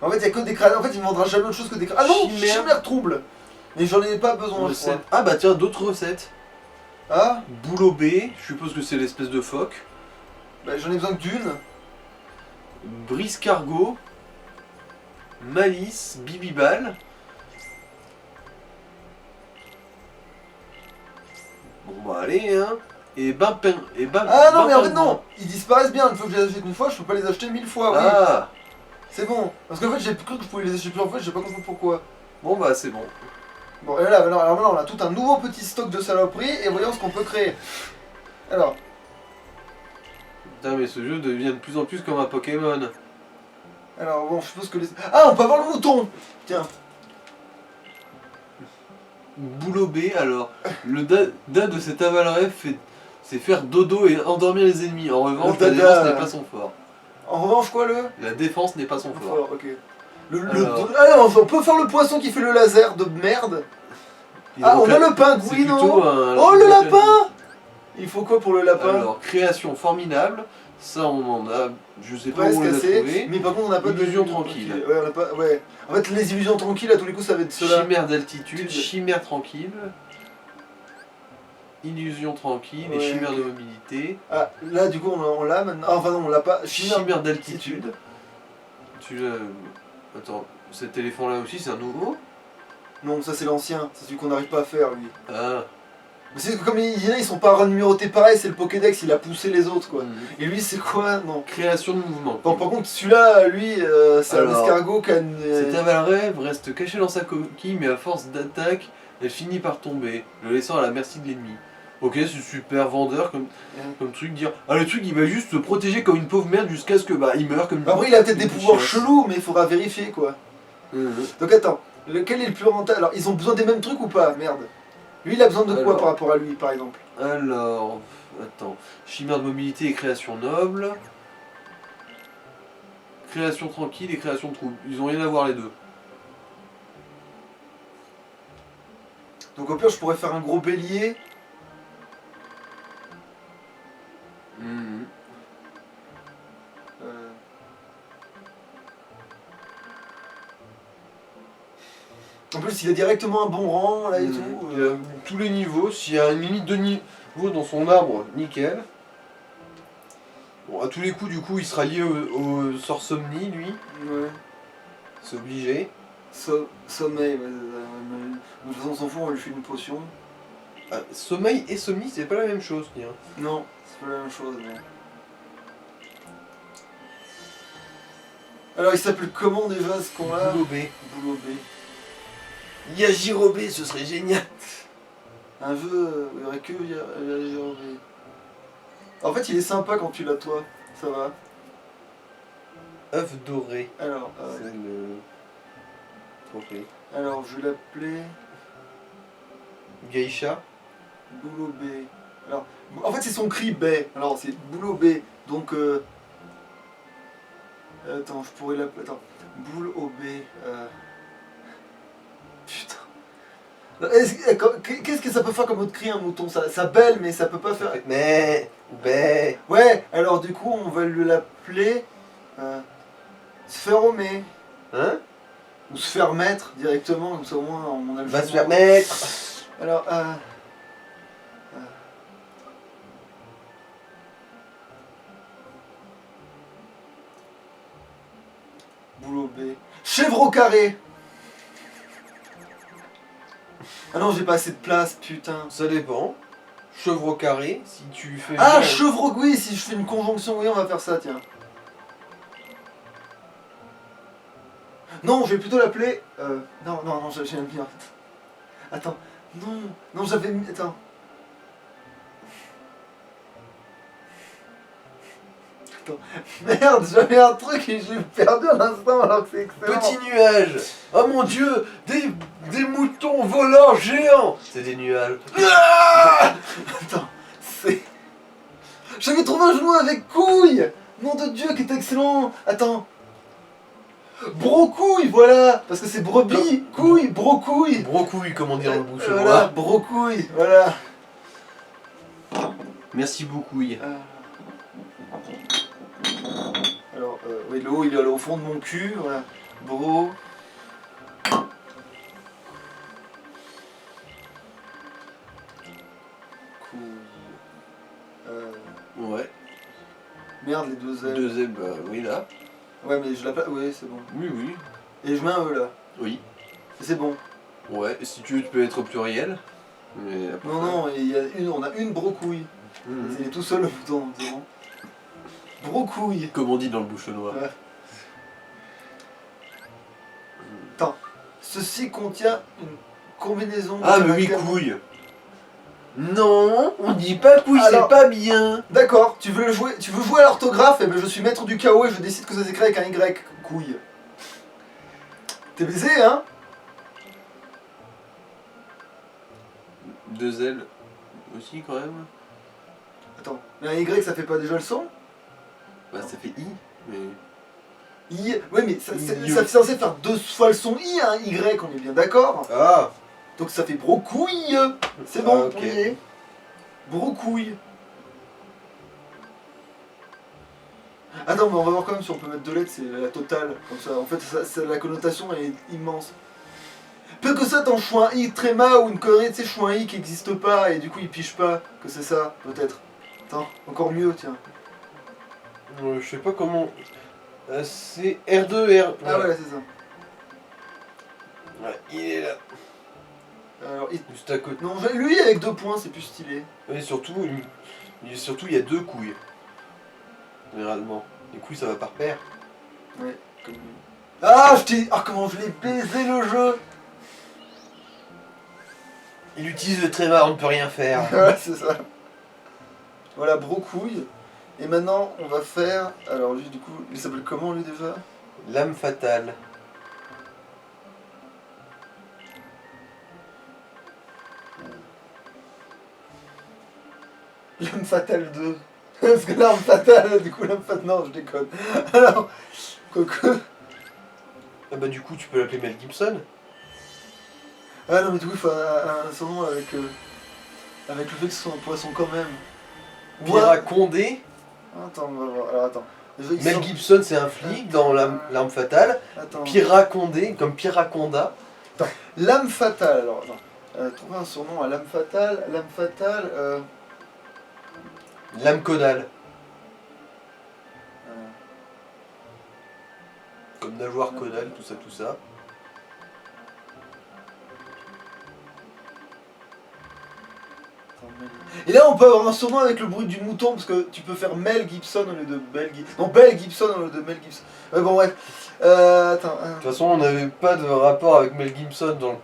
En fait, il y a que des créations. En fait, il ne vendra jamais autre chose que des créations. Ah non, Chimère. chimère trouble. Mais j'en ai pas besoin, je crois. Recette. Ah bah tiens, d'autres recettes. Ah, Boulot B, je suppose que c'est l'espèce de phoque. bah j'en ai besoin que d'une. Brise-cargot. Malice, bibibal. Bon bah allez hein. Et Bampin. Et Ah non, mais en fait, non. Ils disparaissent bien. Une fois que je les achète une fois, je peux pas les acheter 1000 fois. Oui. Ah C'est bon. Parce qu'en fait, j'ai cru que je pouvais les acheter plusieurs fois, j'ai pas compris pourquoi. bon bah c'est bon. Bon, et là, alors maintenant, on a tout un nouveau petit stock de saloperies et voyons ce qu'on peut créer. Alors, Putain mais ce jeu devient de plus en plus comme un Pokémon. bon, je suppose que les. Ah, on peut avoir le mouton. Tiens. Boulot B alors. Le dada de cet avalref c'est faire dodo et endormir les ennemis. En revanche, Le la dada. défense n'est pas son fort. En revanche, quoi, le. La défense n'est pas son fort. Fort, ok. Alors. Alors, on peut faire le poisson qui fait le laser de merde. Et Ah, donc on a là, le pingouin, c'est plutôt non. un- Oh, le lapin. Il faut quoi pour le lapin? Alors, création formidable, ça on en a, je sais pas où Presque on les a assez, trouvés. mais par contre on n'a pas de Illusion tranquille. Ouais, on a pas. Ouais. En fait, les illusions tranquilles, à tous les coups, ça va être cela. Chimère d'altitude, chimère tranquille, illusion tranquille et Ouais, chimère ok. de mobilité, Ah, là, du coup, on l'a maintenant. Ah, enfin, non, on l'a pas. chimère d'altitude. Tu l'as. Attends, cet éléphant là aussi c'est un nouveau? Non, ça c'est l'ancien. C'est celui qu'on n'arrive pas à faire, lui. Ah, Mais c'est que comme il y en a, ils sont pas numérotés pareil, c'est le Pokédex, il a poussé les autres, quoi. mhm. Et lui, c'est quoi? Non. Création de mouvement. Bon, par contre, celui-là, lui, c'est un Alors, escargot qui a une. Cet avalrêve reste caché dans sa coquille, mais à force d'attaque, elle finit par tomber, le laissant à la merci de l'ennemi. Ok, c'est super vendeur comme truc, dire ah le truc il va juste se protéger comme une pauvre merde jusqu'à ce que bah il meurt comme une. Après, il a peut-être des une pouvoirs chiasse. chelous, mais il faudra vérifier, quoi. Mhm. Donc attends, lequel est le plus rentable? Alors, ils ont besoin des mêmes trucs ou pas? Merde. Lui, il a besoin de quoi Alors. par rapport à lui, par exemple? Alors, attends, chimère de mobilité et création noble, création tranquille et création de trouble. Ils ont rien à voir les deux. Donc au pire, je pourrais faire un gros bélier. Mhm. Euh, En plus, il a directement un bon rang, là, et Mhm. tout. Il a tous les niveaux. S'il y a une limite de niveau dans son arbre, nickel. Bon, à tous les coups, du coup, il sera lié au sort Somni, lui. Ouais. C'est obligé. Sommeil, ouais. De toute façon, on s'en fout, on lui fait une potion. Ah, sommeil et Somni, c'est pas la même chose, tiens. Non, c'est pas la même chose, non. Alors, il s'appelle comment déjà ce qu'on a? Boulot B. Boulot B. Yajirobé, ce serait génial. Un jeu, il y aurait que Boulot B. En fait, il est sympa quand tu l'as toi, ça va. œuf doré. Alors, C'est le trophée. alors je vais l'appeler Geisha. Boulot B. Alors, en fait, c'est son cri B. Alors, c'est Boulot B. Donc, attends, je pourrais l'appeler. Attends, Boulot B. Putain. Qu'est-ce que ça peut faire comme autre cri, un mouton? Ça bêle, mais ça peut pas faire. Mais, bé. Ouais, alors du coup, on va l'appeler Sphéromé. Hein? Ou se faire mettre directement, comme ça au moins on a le Va choix. se faire mettre. Alors, Boulot B. Chèvre au carré. Ah non, j'ai pas assez de place, putain. Ça dépend. Chevre au carré, si tu fais. Ah, bien- chevre au... Oui, si je fais une conjonction, oui, on va faire ça, tiens. Non, je vais plutôt l'appeler... non, j'aime bien. Attends, non, j'avais mis... Attends. Merde, j'avais un truc et je l'ai perdu un instant alors que c'est excellent. Petit nuage. Oh mon dieu, des moutons volants géants. C'est des nuages. Attends, c'est... J'avais trouvé un genou avec couille. Nom de Dieu, qui est excellent. Attends. Brocouille, voilà. Parce que c'est brebis, couille, brocouille. Brocouille, comme on dit dans le bouche Voilà, brocouille, voilà. Merci beaucoup. Alors, oui, l'eau, il est au fond de mon cul, voilà. Bro. Ouais. Merde, les deux ailes. Deux ailes, bah oui là. Ouais, mais je la place. Oui, c'est bon. Oui, oui. Et je mets un E là. Oui. Et c'est bon. Ouais, si tu veux, tu peux être au pluriel. Mais à part Non, ça- non, il y a on a une brocouille. Mhm. Il est tout seul le bouton, c'est bon. Brocouille. Comme on dit dans le bouchonnois. Ouais. Attends. Ceci contient une combinaison de Ah, mais oui, caractères- couille. Non, on dit pas couille, Alors- c'est pas bien. D'accord, tu veux jouer à l'orthographe, et ben je suis maître du chaos et je décide que ça s'écrit avec un Y, couille. T'es baisé, hein? Deux ailes aussi quand même. Attends, mais un Y ça fait pas déjà le son? Bah ça fait I, mais... I, ouais mais ça I. c'est censé faire deux fois le son I, un Y, on est bien d'accord? Ah. Donc ça fait brocouille. C'est bon, Ah, ok. on y est. Brocouille. Ah non, mais on va voir quand même si on peut mettre deux lettres, c'est la totale. Comme ça, en fait, la connotation est immense. Peu que ça, t'en choix un I tréma ou une connerie, tu sais, choix un I qui n'existe pas et du coup il piche pas que c'est ça, peut-être. Attends, encore mieux, tiens. Je sais pas comment... c'est R2, R... Ah ouais, c'est ça. Ouais, il est là. Alors, Juste à côté. non, lui avec deux points, c'est plus stylé. Et surtout, il y a deux couilles. Généralement. Les couilles, ça va par paire. Ouais, comme lui. Ah, ah, comment je l'ai baisé le jeu. Il utilise le tréma, on ne peut rien faire. Ouais, c'est ça. Voilà, brocouille. Et maintenant, on va faire... Alors lui, du coup, il s'appelle comment, lui, déjà? Lame fatale. L'âme fatale 2. Parce que l'arme fatale, du coup, l'âme fatale... Non, je déconne. Alors, Coco... Ah bah du coup, tu peux l'appeler Mel Gibson. Ah non, mais du coup, il faut son nom avec... avec le fait que ce soit un poisson quand même. Pierra Condé. Attends, on va voir. Alors, attends. Déjà, il Mel sort- Gibson, c'est un flic dans L'arme fatale. Attends. Pierra Condé, comme Piraconda. L'âme fatale, alors, attends. Trouver un surnom à l'âme fatale. L'âme fatale... Lame caudale. Comme nageoire caudale, tout ça, tout ça. Et là, on peut avoir un surnom avec le bruit du mouton, parce que tu peux faire Mel Gibson au lieu de Bell Gibson. Non, Bell Gibson au lieu de Mel Gibson. Ouais, bon, bref. Attends. De toute façon, on n'avait pas de rapport avec Mel Gibson dans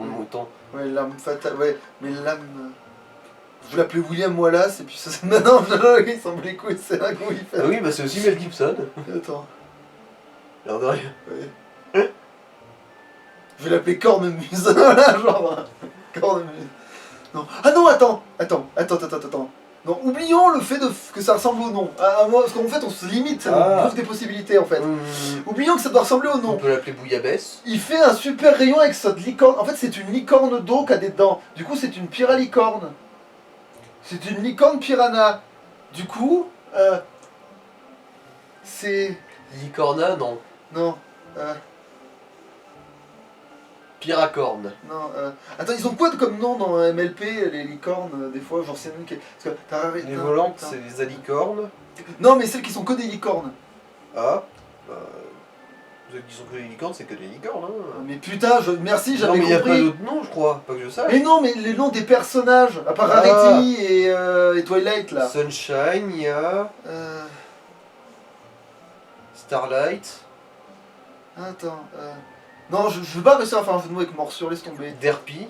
le mouton. Ouais, l'âme fatale. Ouais, mais l'âme. Je l'appelais William Wallace, et puis ça. Non, il s'en bat les couilles, c'est un coup, il fait. Ah oui, bah c'est aussi Mel Gibson. Attends. L'air de rien. Ouais. Je vais l'appeler Cornemuse. Voilà, genre. Cornemuse. Non. Ah non, attends. Non, oublions le fait que ça ressemble au nom. Moi, parce qu'en fait, on se limite, ça nous ouvre des possibilités en fait. Oublions que ça doit ressembler au On nom. peut l'appeler Bouillabaisse. Il fait un super rayon avec cette licorne. En fait, c'est une licorne d'eau qui a des dents. Du coup, c'est une pyralicorne. C'est une licorne piranha. Du coup, c'est... Licorna, non. Non. Piracorne. Non, attends, ils ont quoi comme nom dans MLP, les licornes, des fois, genre c'est une qui... Parce que Les volantes, c'est les alicornes. Non, mais celles qui sont que des licornes. Ah. Bah, ceux qui sont que des licornes, c'est que des licornes. Hein. Mais putain, merci, Non, j'avais mais il n'y a pas compris. d'autres noms, je crois. Pas que je sache. Mais non, mais les noms des personnages, à part Ah. Rarity et Twilight, là. Sunshine, il y a Starlight, Attends, Non, je veux pas réussir à faire un jeu de mots avec morsure, laisse tomber. Derpy.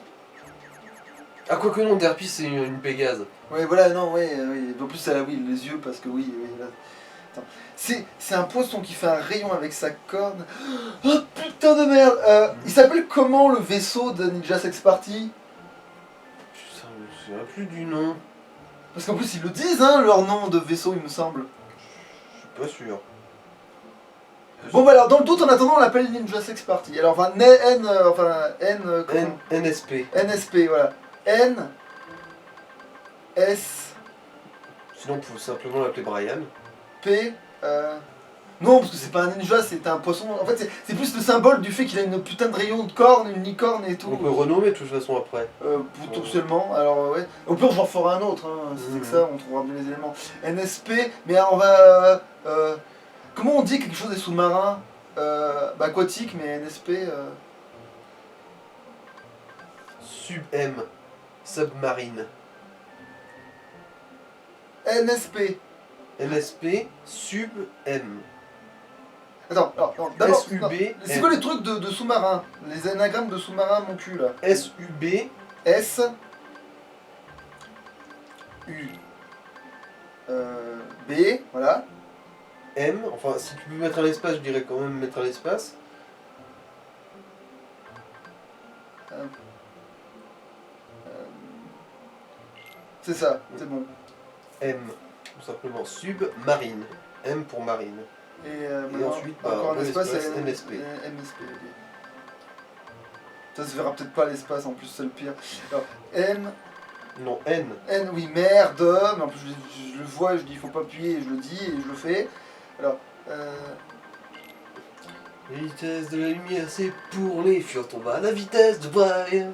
Ah, quoique non, Derpy, c'est une Pégase. Ouais, voilà, non, ouais, oui. En plus, elle a oui, les yeux, parce que oui, là. C'est un poisson qui fait un rayon avec sa corne. Oh putain de merde. Il s'appelle comment le vaisseau de Ninja Sex Party? Putain, je me souviens plus du nom. Parce qu'en plus ils le disent, hein, leur nom de vaisseau, il me semble. Je suis pas sûr. Bon bah alors dans le doute, en attendant, on l'appelle Ninja Sex Party. Alors enfin comment NSP. NSP, voilà. N S Sinon, on peut simplement l'appeler Brian. P. Non, parce que c'est pas un ninja, c'est un poisson. En fait, c'est plus le symbole du fait qu'il a une putain de rayon de corne, une licorne et tout. On peut renommer de toute façon après. Potentiellement, alors ouais. Au pire, j'en ferai un autre, hein. Si c'est que ça, on trouvera bien les éléments. NSP, mais alors, on va. Comment on dit quelque chose des sous-marins aquatique, mais NSP. Sub-M. Submarine. NSP. NSP. Sub-M. Attends, d'abord. SUB. non, C'est quoi les trucs de sous-marins? Les anagrammes de sous-marins, mon cul là. SUB. S. U. B, voilà. M. Enfin, si tu peux mettre un espace, je dirais quand même mettre un espace. C'est ça, c'est bon. M. Tout simplement. Submarine. M pour marine. Et, Et ensuite, encore un espace, NSP. MSP, ok. Ça se verra peut-être pas l'espace en plus, c'est le pire. Alors, N. Non, N. N, oui, merde, mais en plus je le vois, je dis il faut pas appuyer, et je le dis et je le fais. Alors, La vitesse de la lumière, c'est pour les furents à la vitesse de Brian.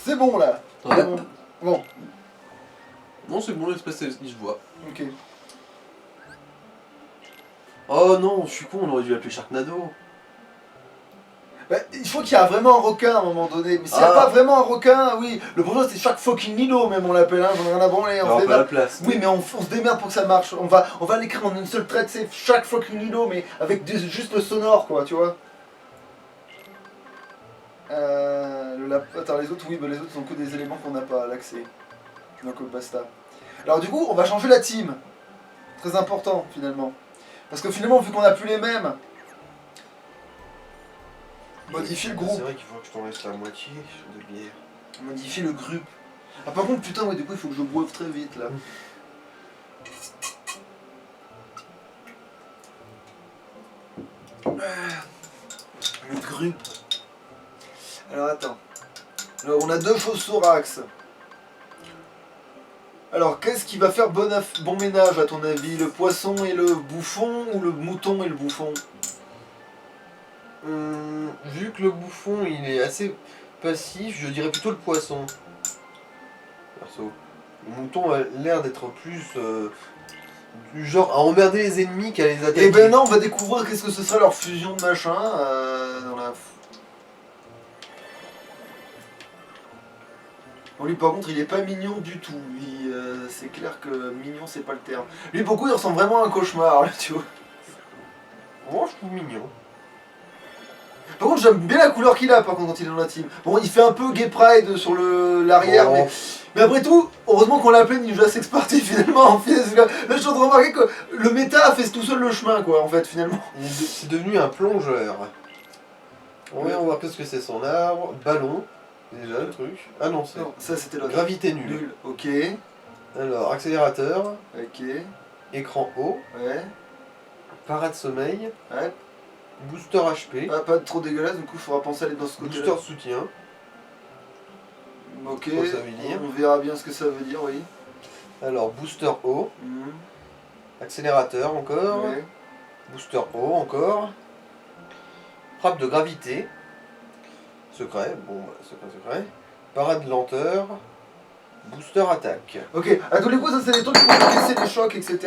c'est bon là. Ouais. C'est bon. Bon, Non, c'est bon, l'espèce, il se voit. ok. Oh non, je suis con, on aurait dû l'appeler Sharknado. Bah, il faut qu'il y a vraiment un requin à un moment donné. Mais s'il n'y a pas vraiment un requin, oui. Le problème c'est chaque fucking Nilo, même on l'appelle, hein, j'en ai rien à branler. On se Alors, pas la démerde. place. Oui, mais on se démerde pour que ça marche. On va l'écrire en une seule traite, c'est chaque fucking Nilo, mais avec juste le sonore, quoi, tu vois. Attends, les autres, oui, bah, les autres sont que des éléments qu'on n'a pas à l'accès. Donc basta. Alors du coup, on va changer la team. Très important, finalement. Parce que finalement, vu qu'on n'a plus les mêmes, modifie le C'est groupe. vrai qu'il faut que je t'en laisse la moitié de bière. Modifie le groupe. Ah par contre, putain, ouais, du coup, il faut que je boive très vite, là. Le groupe. Alors attends. Alors on a deux choses thorax. Alors qu'est-ce qui va faire bon ménage à ton avis? Le poisson et le bouffon ou le mouton et le bouffon? Vu que le bouffon il est assez passif, je dirais plutôt le poisson. Perso. Le mouton a l'air d'être plus du genre à emmerder les ennemis qu'à les attaquer. Et ben non, on va découvrir qu'est-ce que ce sera leur fusion de machin dans la... Bon, lui par contre il est pas mignon du tout, lui c'est clair que mignon c'est pas le terme. Lui beaucoup il ressemble vraiment à un cauchemar là, tu vois. Moi je trouve mignon. Par contre j'aime bien la couleur qu'il a par contre quand il est dans la team. Bon il fait un peu gay pride sur l'arrière Oh. mais après tout, heureusement qu'on l'appelait Ninja Sex Party finalement. Là je suis en train de remarquer que le méta a fait tout seul le chemin quoi en fait finalement. C'est devenu un plongeur. On va voir qu'est-ce que c'est son arbre. Ballon. Déjà le truc. Ah non, c'est Non, ça c'était l'autre. gravité nulle. Nul, ok, Alors, accélérateur, ok, écran haut, ouais, parade sommeil, ouais. booster HP, Pas trop dégueulasse, du coup il faudra penser à aller dans ce côté booster de soutien. Ok, Je sais pas ce que ça veut dire. on verra bien ce que ça veut dire, oui. Alors, booster haut, Mhm. accélérateur encore, Ouais. booster haut encore, frappe de gravité, secret, bon, bah, secret, parade lenteur, booster attaque. Ok, à tous les coups, ça c'est des trucs qui vont encaisser des chocs, etc.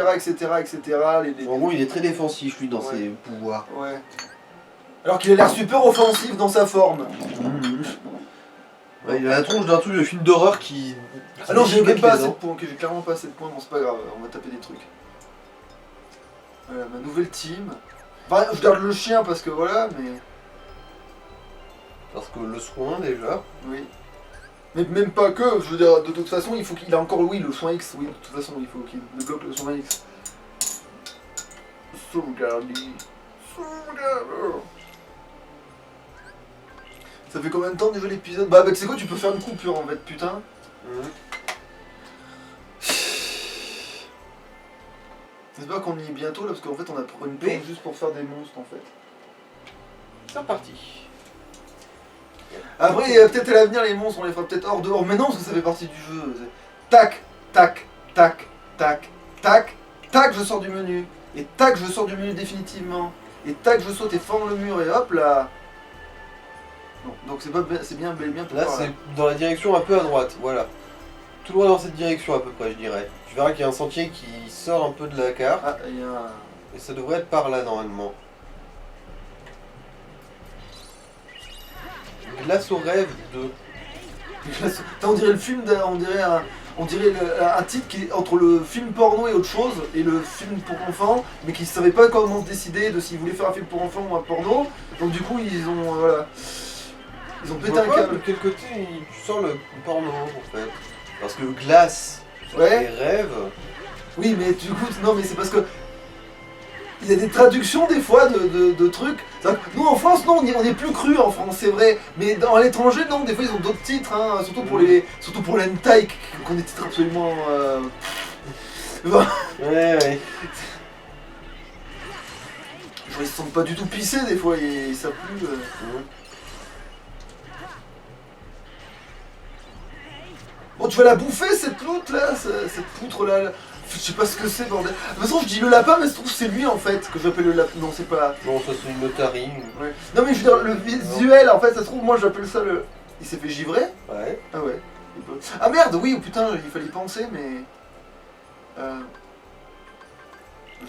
En gros, il est très défensif lui dans Ouais. ses pouvoirs. Ouais. Alors qu'il a l'air super offensif dans sa forme. Ouais, il a la tronche d'un truc de film d'horreur qui. Ah non, j'ai déchire même pas les assez de dents. points, ok, j'ai clairement pas assez de points, bon c'est pas grave, on va taper des trucs. Voilà, ma nouvelle team. Enfin, je garde le chien parce que voilà, mais... Parce que le soin déjà. Oui. Mais même pas que, je veux dire, de toute façon, il faut qu'il a encore, oui, le soin X, oui, de toute façon, il faut qu'il débloque le soin X. Sauvegarder. Sauvegarder. Ça fait combien de temps déjà l'épisode? Bah, tu sais quoi, tu peux faire une coupure en fait, putain. J'espère qu'on y est bientôt là, parce qu'en fait, on a pris une pause juste pour faire des monstres en fait. C'est reparti. Après, peut-être à l'avenir, les monstres, on les fera peut-être hors dehors, mais non, parce que ça fait partie du jeu. Tac, tac, tac, tac, tac, tac, je sors du menu. Et tac, je sors du menu définitivement. Et tac, je saute et fends le mur, et hop là. Non, donc c'est bien bel et bien tout Là, par c'est dans la direction un peu à droite, voilà. Tout droit dans cette direction à peu près, je dirais. Tu verras qu'il y a un sentier qui sort un peu de la carte. Ah, il y a un... Et ça devrait être par là normalement. Glace au rêve de... On dirait le film, on dirait un titre qui est entre le film porno et autre chose, et le film pour enfants, mais qui ne savaient pas comment se décider de s'ils voulaient faire un film pour enfants ou un porno. Donc du coup, ils ont, voilà, ils ont pété un câble. De quel côté tu sors le porno en fait? Parce que glace Ouais. et rêve... Oui, mais du coup, non, mais c'est parce que il y a des traductions des fois de trucs. Nous en France, non, on est plus cru en France, c'est vrai. Mais à l'étranger, non, des fois ils ont d'autres titres, hein, surtout pour l'hentai, qu'on des titres absolument. Ouais, ouais. Genre, ils se sentent pas du tout pissés des fois, et ça pue. Bon, tu vas la bouffer cette loutre là, cette poutre là. Je sais pas ce que c'est, bordel. De toute façon, je dis le lapin, mais je trouve que c'est lui en fait que j'appelle le lapin. Non, c'est pas. Non, ça c'est une otarie. Ouais. Non, mais je veux dire, le visuel, en fait, ça se trouve, moi j'appelle ça le. Il s'est fait givrer? Ouais. Ah ouais. Ah merde, oui, oh, putain, il fallait y penser, mais. Jeu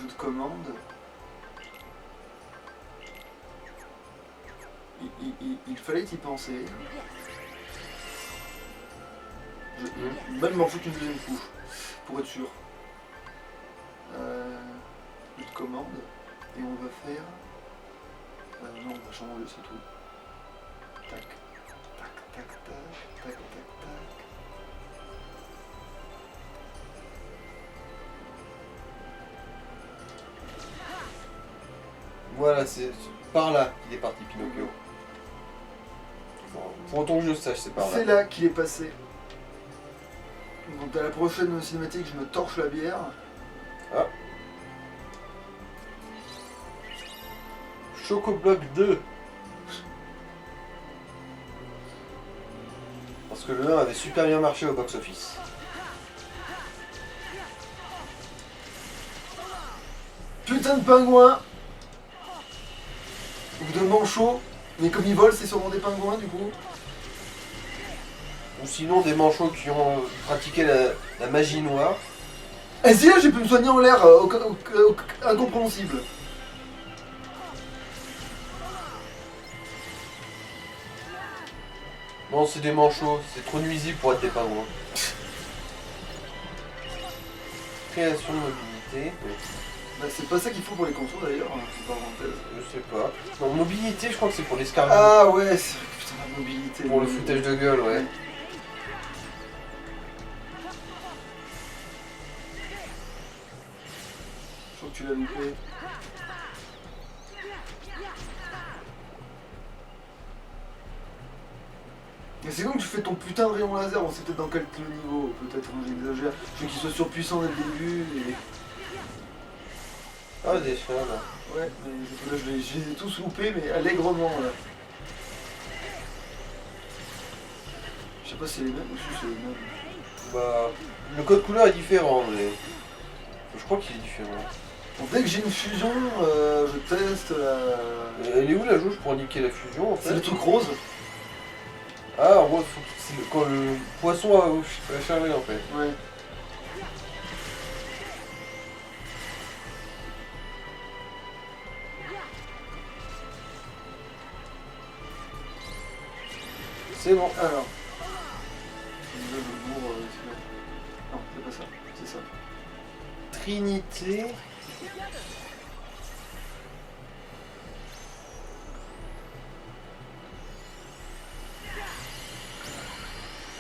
de commande. Il fallait y penser. Même m'en foutre une deuxième couche, pour être sûr. Jeu de commande. Et on va faire. Non, on va changer, c'est tout. Tac, tac, tac, tac, tac, tac, tac. Voilà, c'est par là qu'il est parti Pinocchio. Pour autant que je sache, c'est par là. C'est là qu'il est passé. Donc à la prochaine cinématique, je me torche la bière. Ah. Chocoblock 2. Parce que le 1 avait super bien marché au box-office. Putain de pingouin. Ou de manchots. Mais comme ils volent, c'est sûrement des pingouins du coup. Ou sinon des manchots qui ont pratiqué la magie noire. Eh si là, j'ai pu me soigner en l'air, incompréhensible. Non, c'est des manchots, c'est trop nuisible pour être des pingouins. Création de mobilité. Bah, c'est pas ça qu'il faut pour les contours d'ailleurs, hein, parenthèse. Je sais pas. Non, mobilité, je crois que c'est pour l'escargot. Ah ouais, c'est putain la mobilité. Pour le foutage de gueule, ouais. Je crois que tu l'as loupé. Mais c'est comme tu fais ton putain de rayon laser, on sait peut-être dans quel niveau, peut-être, hein, j'exagère. Je veux qu'il soit surpuissant dès le début et... Ah, des chiens là. Ouais, mais là je les ai tous loupés, mais allègrement là. Je sais pas si c'est les mêmes ou si c'est les mêmes. Bah, le code couleur est différent, mais... Je crois qu'il est différent. Bon, dès que j'ai une fusion, je teste la... Elle est où la jauge pour indiquer la fusion en fait? C'est le truc rose. Ah, en gros, c'est quand le poisson a chargé en fait. Ouais. C'est bon. Alors. Là, je bourre, non, c'est pas ça, c'est ça. Trinité.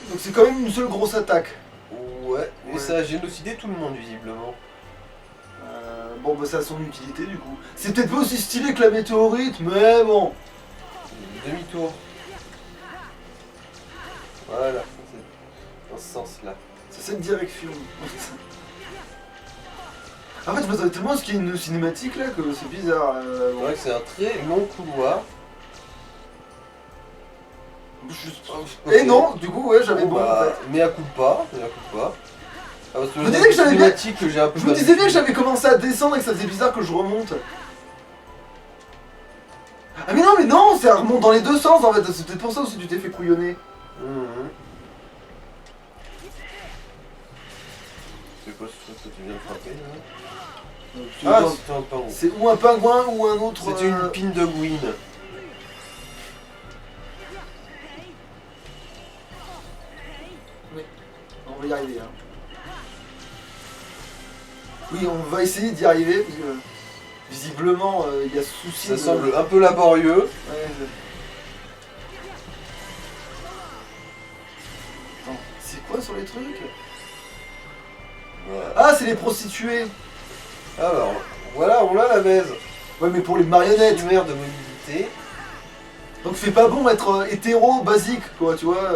Donc c'est quand même une seule grosse attaque. Ouais, et Ouais. ça a génocidé tout le monde visiblement. Bon bah ça a son utilité du coup. C'est peut-être pas aussi stylé que la météorite, mais bon. Demi-tour. Voilà, c'est dans ce sens-là. C'est cette direction. En fait je m'attendais tellement à ce qu'il y ait une cinématique là que c'est bizarre. C'est vrai que c'est un très long couloir. Et non, du coup ouais j'avais bon en bah, fait. mais à coup de pas, mais à coup de pas. Ah, parce que Je me disais que j'avais bien- cinématique que j'ai un peu Je me disais bien que j'avais commencé à descendre et que ça faisait bizarre que je remonte. Ah mais non, ça remonte dans les deux sens en fait, c'est peut-être pour ça aussi que tu t'es fait couillonner. Mhm. C'est quoi ce truc que tu viens de frapper là? Ah, c'était un pingouin. C'est ou un pingouin ou un autre... C'était une pin de Gwyn. On va y arriver. Hein. Oui, on va essayer d'y arriver parce que visiblement il y a souci. Ça de- semble un peu laborieux. Ouais, Attends, c'est quoi sur les trucs? Voilà. Ah, c'est les prostituées. Alors, voilà, on a la baise. Ouais, mais pour les marionnettes. Primaire de mobilité. Donc c'est pas bon être hétéro basique, quoi, tu vois.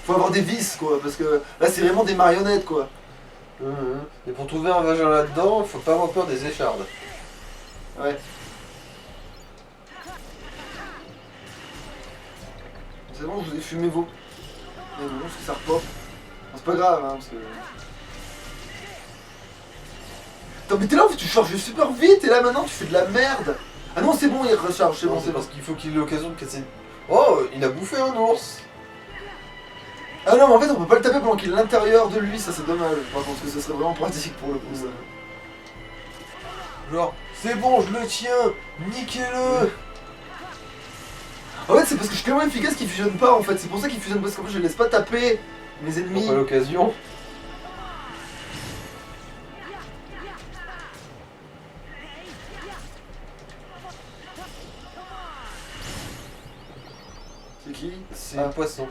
Faut avoir des vices, quoi, parce que là c'est vraiment des marionnettes, quoi. Mhm. Et pour trouver un vagin là-dedans, faut pas avoir peur des échardes. Ouais. C'est bon, je vous ai fumé vos... Mais bon, parce que ça repop. Bon, c'est pas grave, hein, parce que... Attends, mais t'es là, tu charges super vite, et là maintenant tu fais de la merde. Ah non, c'est bon, il recharge, c'est Non, bon, c'est c'est bon. parce qu'il faut qu'il ait l'occasion de casser... Oh, il a bouffé un ours. Ah non, mais en fait, on peut pas le taper pendant qu'il est à l'intérieur de lui, ça c'est dommage. Par contre, parce que ce serait vraiment pratique pour le coup, ça. Genre, c'est bon, je le tiens, niquez-le. En fait, c'est parce que je suis tellement efficace qu'il fusionne pas, en fait. C'est pour ça qu'il fusionne, parce qu'en fait, je les laisse pas taper mes ennemis. Pas l'occasion. C'est qui? C'est Ah. un poisson.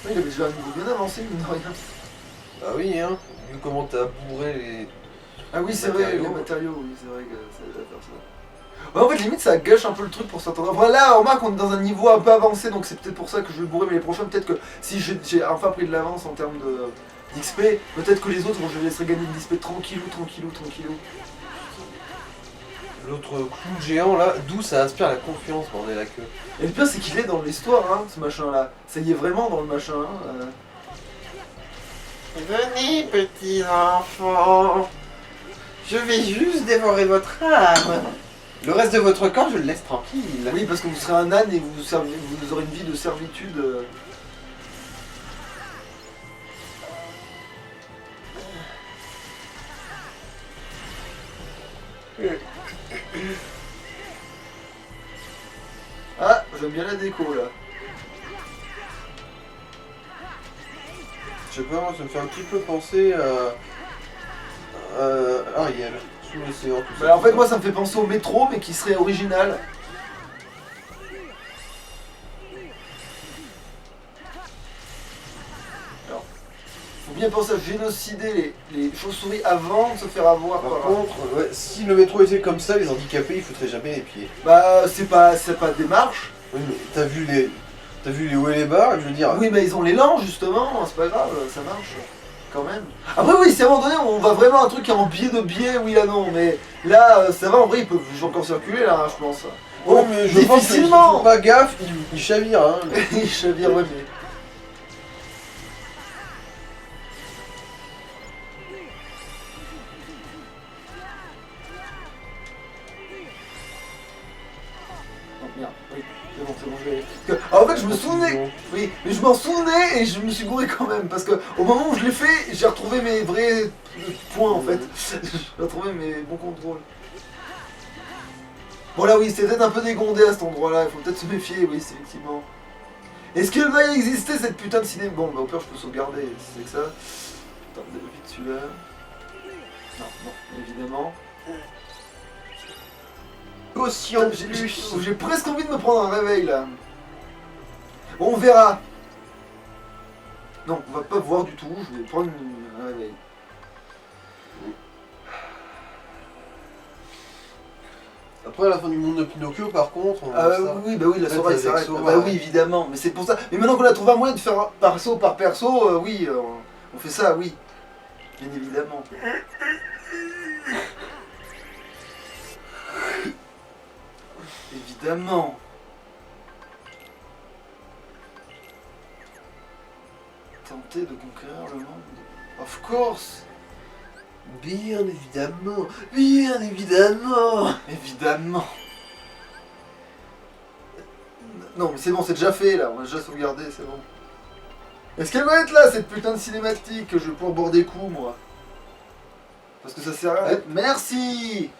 Oui, il avait déjà un niveau bien avancé, mine de rien. Bah oui, hein. Vu comment t'as bourré les... Ah oui, c'est vrai, Matériaux. les matériaux, oui, c'est vrai que ça va faire ça. Ouais, en fait, limite, ça gâche un peu le truc pour certains. Voilà, remarque, on est dans un niveau un peu avancé, donc c'est peut-être pour ça que je vais bourrer, mais les prochains, peut-être que si j'ai enfin pris de l'avance en termes d'XP, peut-être que les autres, je les laisserai gagner de l'XP tranquillou. L'autre clou géant là, d'où ça inspire la confiance, bordel la queue. Et le pire, c'est qu'il est dans l'histoire, hein, ce machin-là. Ça y est vraiment dans le machin, hein. Venez, petits enfants. Je vais juste dévorer votre âme. Le reste de votre corps, je le laisse tranquille. Oui, parce que vous serez un âne et vous aurez une vie de servitude. Ah, j'aime bien la déco là. Je sais pas, moi ça me fait un petit peu penser à Ariel, sous l'océan, tout ça. Bah, en fait, moi ça me fait penser au métro, mais qui serait original. Alors, faut bien penser à génocider les chauves-souris avant de se faire avoir Par par... contre, ouais, si le métro était comme ça, les handicapés ils foutraient jamais les pieds. Bah, c'est pas des marches. Oui, mais t'as vu les hauts et les bas, je veux dire. Oui, mais ils ont l'élan justement, c'est pas grave, ça marche. Quand même. Après, oui, si à un moment donné on va vraiment à un truc qui est en biais de biais, oui, là non, mais là, ça va, en vrai, ils peuvent encore circuler là, hein, je pense. Oh, mais je pense qu'ils difficilement font pas gaffe, ils chavirent, hein. Je veux dire, ouais, mais. Oh merde, oui, c'est bon, je vais aller. Parce que- ah, en fait, je me souvenais. Oui, mais je m'en souvenais et je me suis gouré quand même parce que au moment où je l'ai fait, j'ai retrouvé mes vrais points en fait. J'ai retrouvé mes bons contrôles. Bon là oui, c'est peut-être un peu dégondé à cet endroit-là, il faut peut-être se méfier, oui, c'est effectivement. Est-ce qu'il va y exister cette putain de cinéma? Bon, bah au pire je peux sauvegarder, si c'est que ça. Attends, vite celui-là. Non, non, évidemment. Caution J'ai- plus. J'ai presque envie de me prendre un réveil là. Bon, on verra. Non, on va pas voir du tout, je vais prendre un réveil. Après, à la fin du monde de Pinocchio, par contre, on Ah voit ça. oui, bah oui, la Ouais, Sora elle avec s'arrête. Sora, Bah ouais. oui, évidemment, mais c'est pour ça. Mais maintenant qu'on a trouvé un moyen de faire perso par perso, oui, on fait ça, oui. Bien évidemment. Évidemment. Tenter de conquérir le monde. Of course. Bien évidemment, bien évidemment. Évidemment. Non, mais c'est bon, c'est déjà fait là, on a déjà sauvegardé, c'est bon. Est-ce qu'elle va être là, cette putain de cinématique que je vais pouvoir boire des coups, moi? Parce que ça sert à rien. Ouais. Merci.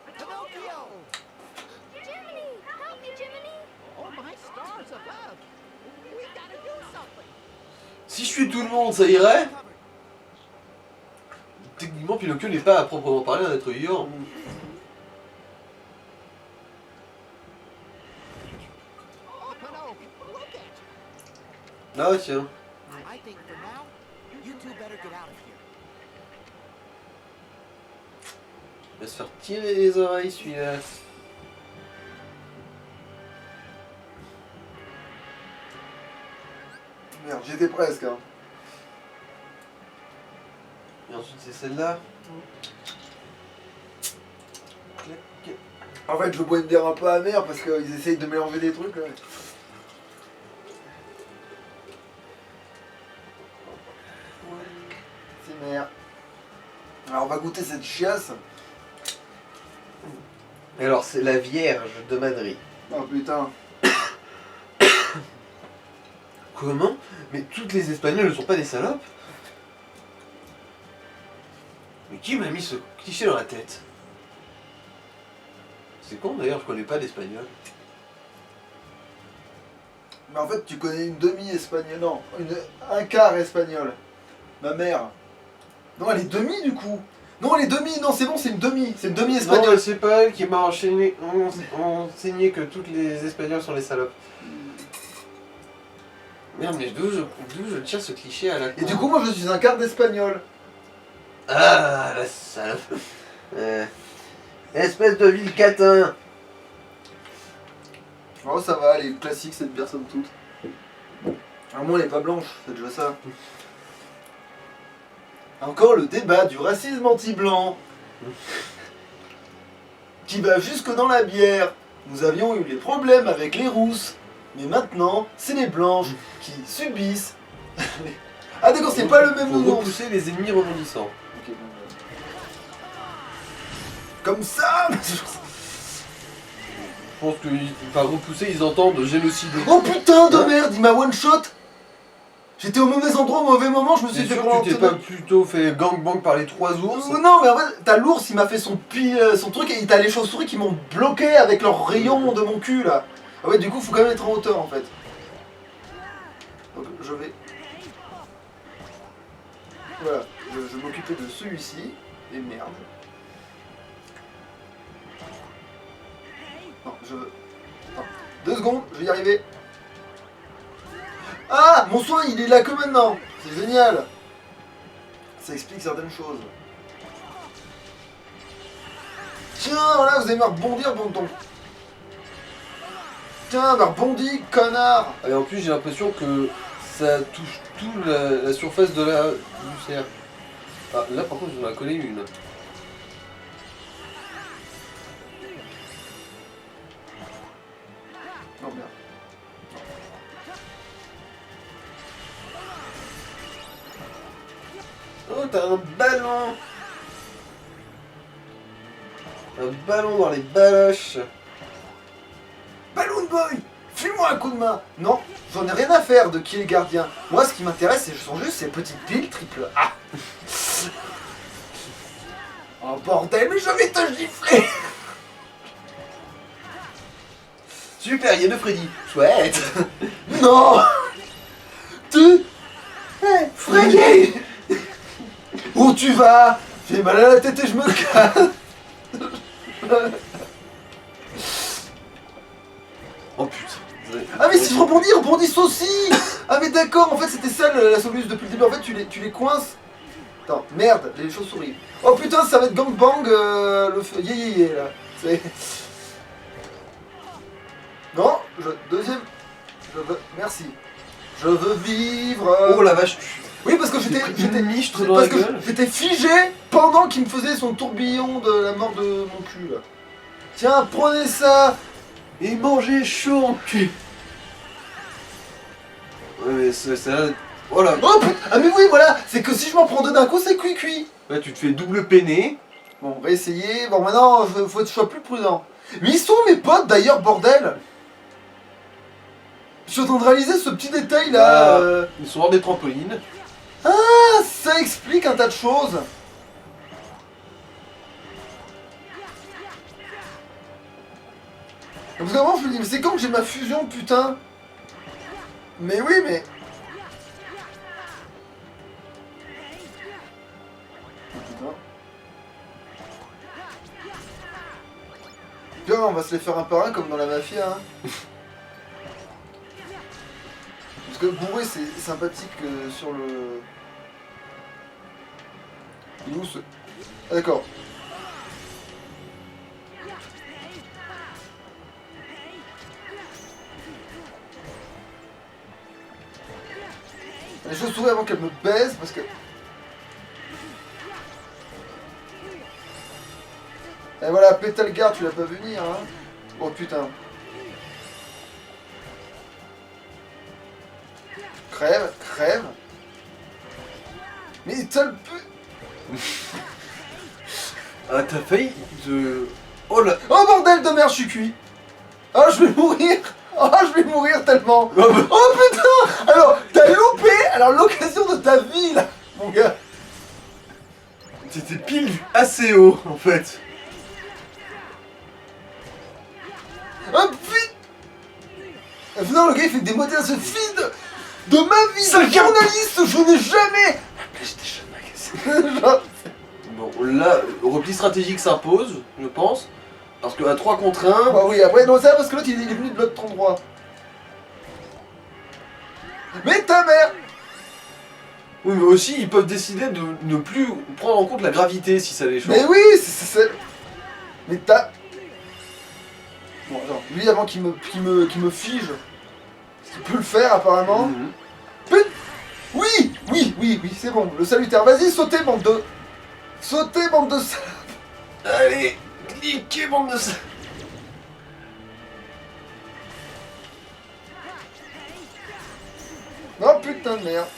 Pinocchio! Jiminy! Help me, Jiminy! Oh, my stars above! We gotta do something! Si je suis tout le monde, ça irait? Techniquement, Pinocchio n'est pas à proprement parler un être vivant. Oh, Pinocchio, look at you! Ah tiens. I think for now, you two better get out of here. Il va se faire tirer les oreilles celui-là. Merde, j'étais presque. Hein. Et ensuite c'est celle-là. Clac. En fait, je bois une bière un peu amère parce qu'ils essayent de mélanger des trucs là. C'est merde. Alors, on va goûter cette chiasse. Et alors c'est la Vierge de Madrid. Oh putain. Comment? Mais toutes les Espagnols ne sont pas des salopes? Mais qui m'a mis ce cliché dans la tête? C'est con d'ailleurs, je connais pas d'Espagnol. Mais en fait, tu connais une demi-espagnole. Non, un quart espagnol. Ma mère. Non, elle est demi du coup. Non, elle est demi. Non, c'est bon, c'est une demi. C'est une Non, demi-espagnole. c'est pas elle qui m'a enseigné que toutes les Espagnols sont des salopes. Merde, mais d'où je tire ce cliché à la con? Et du coup, moi, je suis un quart d'espagnol. Ah, la salope. Espèce de ville catin. Oh, ça va, elle est classique cette bière, somme toute. Au moins, elle est pas blanche, c'est déjà ça. Encore le débat du racisme anti-blanc. Qui va jusque dans la bière. Nous avions eu les problèmes avec les rousses. Mais maintenant, c'est les blanches qui subissent. Ah d'accord, c'est pas le même Faut nom. repousser les ennemis rebondissants. Ok, bon, comme ça. Je pense que par repousser, ils entendent génocide. Oh putain de merde, il m'a one shot. J'étais au mauvais endroit au mauvais moment, je me suis C'est fait sûr que tu t'es pas plutôt fait gangbang par les 3 ours? Non mais en fait, t'as l'ours, il m'a fait son truc et t'as les chauves-souris qui m'ont bloqué avec leurs rayons de mon cul là. Ah ouais, du coup, faut quand même être en hauteur en fait. Donc je vais... Voilà, je vais m'occuper de celui-ci. Et merde. Non, je veux... Attends, 2 secondes, je vais y arriver. Ah, mon soin, il est là que maintenant. C'est génial. Ça explique certaines choses. Tiens, voilà, vous allez me rebondir, bon ton. Tiens, bah rebondis, connard. Et en plus, j'ai l'impression que ça touche toute la surface de du cerf. Ah, là par contre, j'en ai collé une. Non, merde. Oh, t'as un ballon! Un ballon dans les baloches! Balloon Boy, file-moi un coup de main. Non, j'en ai rien à faire de qui est le gardien. Moi, ce qui m'intéresse, ce sont juste ces petites piles triple A. Oh bordel, mais je vais te gifler. Super, il y a 2 Freddy! Chouette! Non. Tu... Hey, Freddy. Où tu vas? J'ai mal à la tête et je me casse. Oh putain. Ah mais si je rebondis, ils rebondissent aussi. Ah mais d'accord, en fait c'était ça la solution depuis le début, en fait tu les coinces. Attends, merde, les chauves-souris. Oh putain, ça va être gangbang, le feu, yé là. C'est... Non, deuxième, merci. Je veux vivre. Oh la vache, Oui, parce que j'ai pris j'étais une michtre dans la parce que gueule. j'étais figé pendant qu'il me faisait son tourbillon de la mort de mon cul là. Tiens, prenez ça. Et manger chaud en cul. Ouais mais ça... Oh là. Oh putain, ah mais oui voilà, c'est que si je m'en prends deux d'un coup, c'est cuit. Là tu te fais double peiné. Bon, on va essayer. Bon, maintenant, faut que je sois plus prudent. Mais ils sont mes potes d'ailleurs, bordel. Je suis en train de réaliser ce petit détail là. Ils sont hors des trampolines. Ah, ça explique un tas de choses. Parce que vraiment, je me dis, mais c'est quand que j'ai ma fusion, putain. Mais oui, mais... Putain. Tiens, on va se les faire un par un comme dans la mafia, hein. Parce que bourré, c'est sympathique sur le... Il est où ce... Ah, d'accord. Les chauves-souris avant qu'elles me baisent parce que... Et voilà, Pétale Garde, tu l'as pas vu venir, hein. Oh putain. Crève, crève. Mais t'as le pu... Ah t'as failli de... Oh là. Oh bordel de merde, je suis cuit. Oh, je vais mourir. Oh, je vais mourir tellement. Oh, bah. Oh putain. Alors, t'as loupé alors l'occasion de ta vie, là, mon gars. T'étais pile assez haut en fait. Oh putain. Non, le gars, il fait des modèles à ce fils de ma vie de journaliste. Je n'ai jamais... PlayStation Magazine. Bon, là, repli stratégique s'impose, je pense. Parce qu'à 3 contre 1... Bah oui, après, non, c'est parce que l'autre, il est venu de l'autre endroit. Mais ta mère. Oui, mais aussi, ils peuvent décider de ne plus prendre en compte la gravité si ça les change. Mais oui, c'est... Mais t'as... Bon, attends, lui, avant qu'il me fige, il peut le faire, apparemment. Mhm. Oui, c'est bon, le salutaire. Vas-y, sautez, bande de... Sautez, bande de... Allez, cliquez, bande de ça. Oh putain de merde.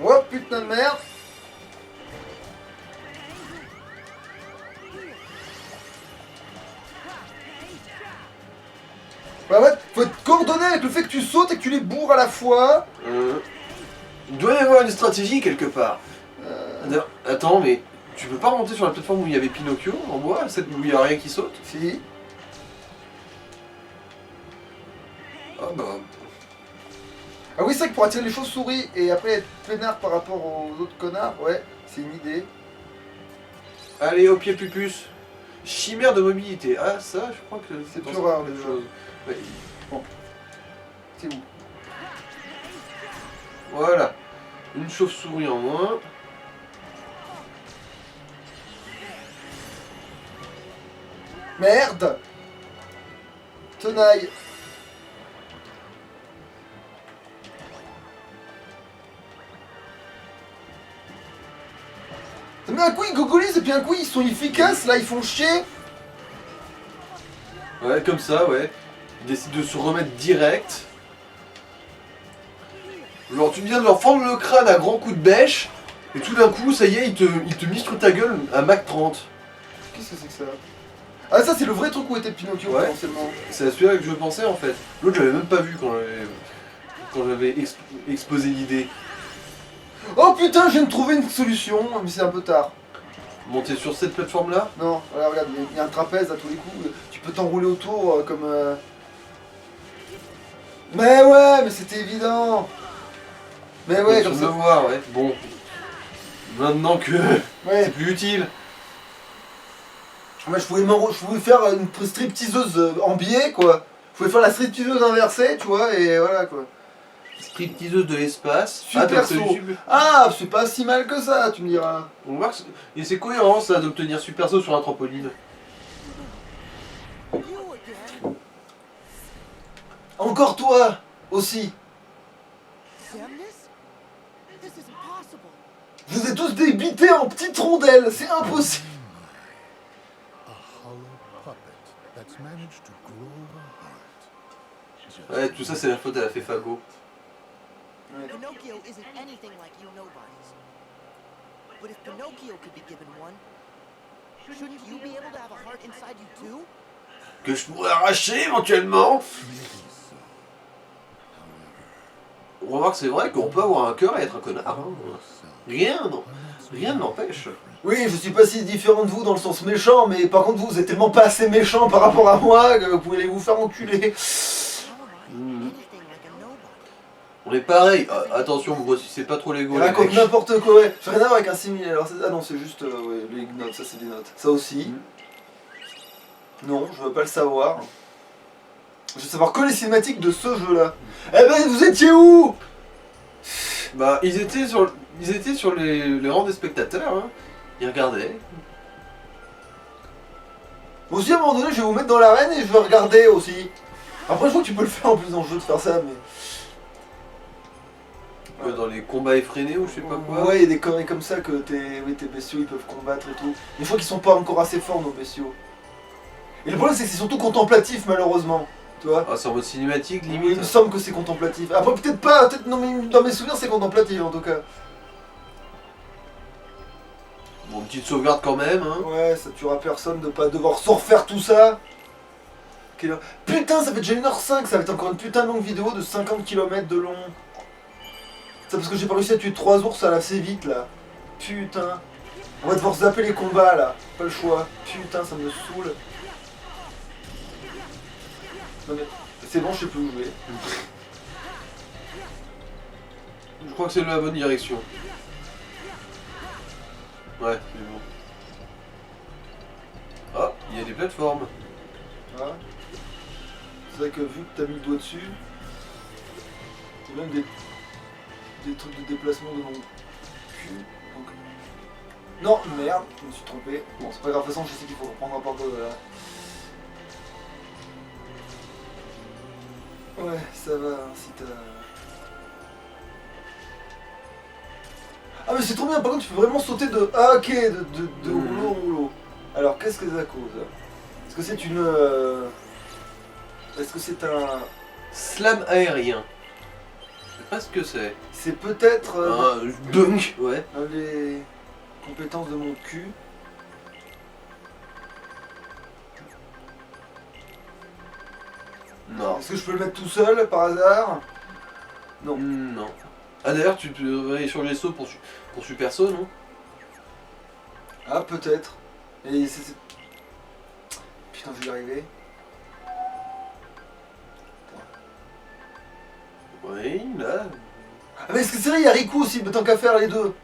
Oh putain de merde. Bah ouais, faut être coordonné avec le fait que tu sautes et que tu les bourres à la fois. Il doit y avoir une stratégie quelque part. D'ailleurs, attends, mais tu peux pas remonter sur la plateforme où il y avait Pinocchio en bois, celle où il y a rien qui saute? Si. Ah bah... Ah oui, c'est vrai que pour attirer les chauves-souris et après être peinard par rapport aux autres connards, ouais, c'est une idée. Allez, au pied pupus. Chimère de mobilité. Ah, ça, je crois que C'est dans plus rare, quelque déjà. chose. Ouais. C'est où? Voilà. Une chauve-souris en moins. Merde. Tenaille. Mais un coup ils gogolisent et puis un coup ils sont efficaces, là ils font chier. Ouais, comme ça, ouais. Ils décident de se remettre direct. Genre, tu viens de leur fendre le crâne à grands coups de bêche, et tout d'un coup, ça y est, ils te mistrent ta gueule à Mach 30. Qu'est-ce que c'est que ça? Ah ça c'est le vrai truc où était Pinocchio Ouais. potentiellement. C'est à celui-là que je pensais en fait. L'autre, j'avais même pas vu quand j'avais exposé l'idée. Oh putain, je viens de trouver une solution, mais c'est un peu tard. Monter sur cette plateforme-là. Non, voilà, regarde, il y a un trapèze à tous les coups, tu peux t'enrouler autour comme... Mais ouais, mais c'était évident. Mais ouais, comme le ça... voir, ouais. Bon. Maintenant que Ouais. c'est plus utile. Moi je pouvais faire une stripteaseuse en biais quoi. pouvais faire la stripteaseuse inversée, tu vois, et voilà quoi. Stripteaseuse de l'espace. Super t'as obtenu saut. Ah, c'est pas si mal que ça, tu me diras. On remarque, et c'est cohérent ça d'obtenir super saut sur un trampoline. You again? Encore toi aussi. Xemnas? This is impossible. Je vous ai tous débités en petites rondelles, c'est impossible. A hollow puppet that's managed to grow a heart. Just Ouais, tout ça c'est la faute à la fée Fago. Pinocchio isn't anything like you nobodies. But if Pinocchio could be given one, shouldn't you be able to have a heart inside you too? Que je pourrais arracher éventuellement. maybe so. However, On remarque c'est vrai qu'on peut avoir un cœur et être un connard. Hein. yourself, Rien, non. that's Rien ne l'empêche. Oui, je suis pas si différent de vous dans le sens méchant, mais par contre vous êtes tellement pas assez méchant par rapport à moi que vous pouvez aller vous faire enculer. How am I anything like a nobody? On est pareil. Ah, attention, vous grossissez pas trop l'ego. Il les raconte mecs. n'importe quoi, ouais. J'ai rien à voir avec un simili. Alors, ah non, c'est juste ouais, les notes, ça c'est des notes. Ça aussi. Non, je veux pas le savoir. Je veux savoir que les cinématiques de ce jeu-là. Eh ben, vous étiez où? Bah, ils étaient sur les rangs des spectateurs. Hein. Ils regardaient. Moi aussi, à un moment donné, je vais vous mettre dans l'arène et je vais regarder aussi. Après, je crois que tu peux le faire en plus dans le jeu de faire ça, mais. Dans les combats effrénés ou je sais pas quoi. Ouais, il y a des conneries comme ça que tes bestiaux ils peuvent combattre et tout. Des fois qu'ils sont pas encore assez forts, nos bestiaux. Et le problème, c'est que c'est surtout contemplatif, malheureusement. Tu vois? Ah, c'est en mode cinématique Il limite. me semble que c'est contemplatif. Après, peut-être pas, peut-être non, mais dans mes souvenirs, c'est contemplatif en tout cas. Bon, petite sauvegarde quand même. Hein. Ouais, ça tuera personne de pas devoir se refaire tout ça. Quelle heure? Putain, ça fait déjà 1h05, ça va être encore une putain de longue vidéo de 50 km de long. C'est parce que j'ai pas réussi à tuer 3 ours à assez vite là. Putain. On va devoir zapper les combats là. Pas le choix. Putain, ça me saoule. Non mais, c'est bon, je sais plus où je vais. Je crois que c'est la bonne direction. Ouais, c'est bon. Ah, il y a des plateformes. Ah. C'est vrai que vu que t'as mis le doigt dessus, c'est même des trucs de déplacement de mon cul. Donc... Non, merde, je me suis trompé. Bon, c'est pas grave, de toute façon, je sais qu'il faut reprendre un parcours de là. Ouais, ça va, hein, si t'as... Ah mais c'est trop bien, par contre tu peux vraiment sauter de... Ah ok, de rouleau en rouleau. Alors qu'est-ce que ça cause? Est-ce que c'est une... Est-ce que c'est un... Slam aérien. Je sais pas ce que c'est. C'est peut-être... Un dunk, ouais. les compétences de mon cul. Non. Est-ce que je peux le mettre tout seul par hasard? Non. Non. Ah d'ailleurs, tu peux échanger saut pour super saut, non? Ah peut-être. Et c'est... Putain, je vais y arriver. Oui, là. Ah mais est-ce que c'est vrai, il y a Riku aussi, mais tant qu'à faire les deux.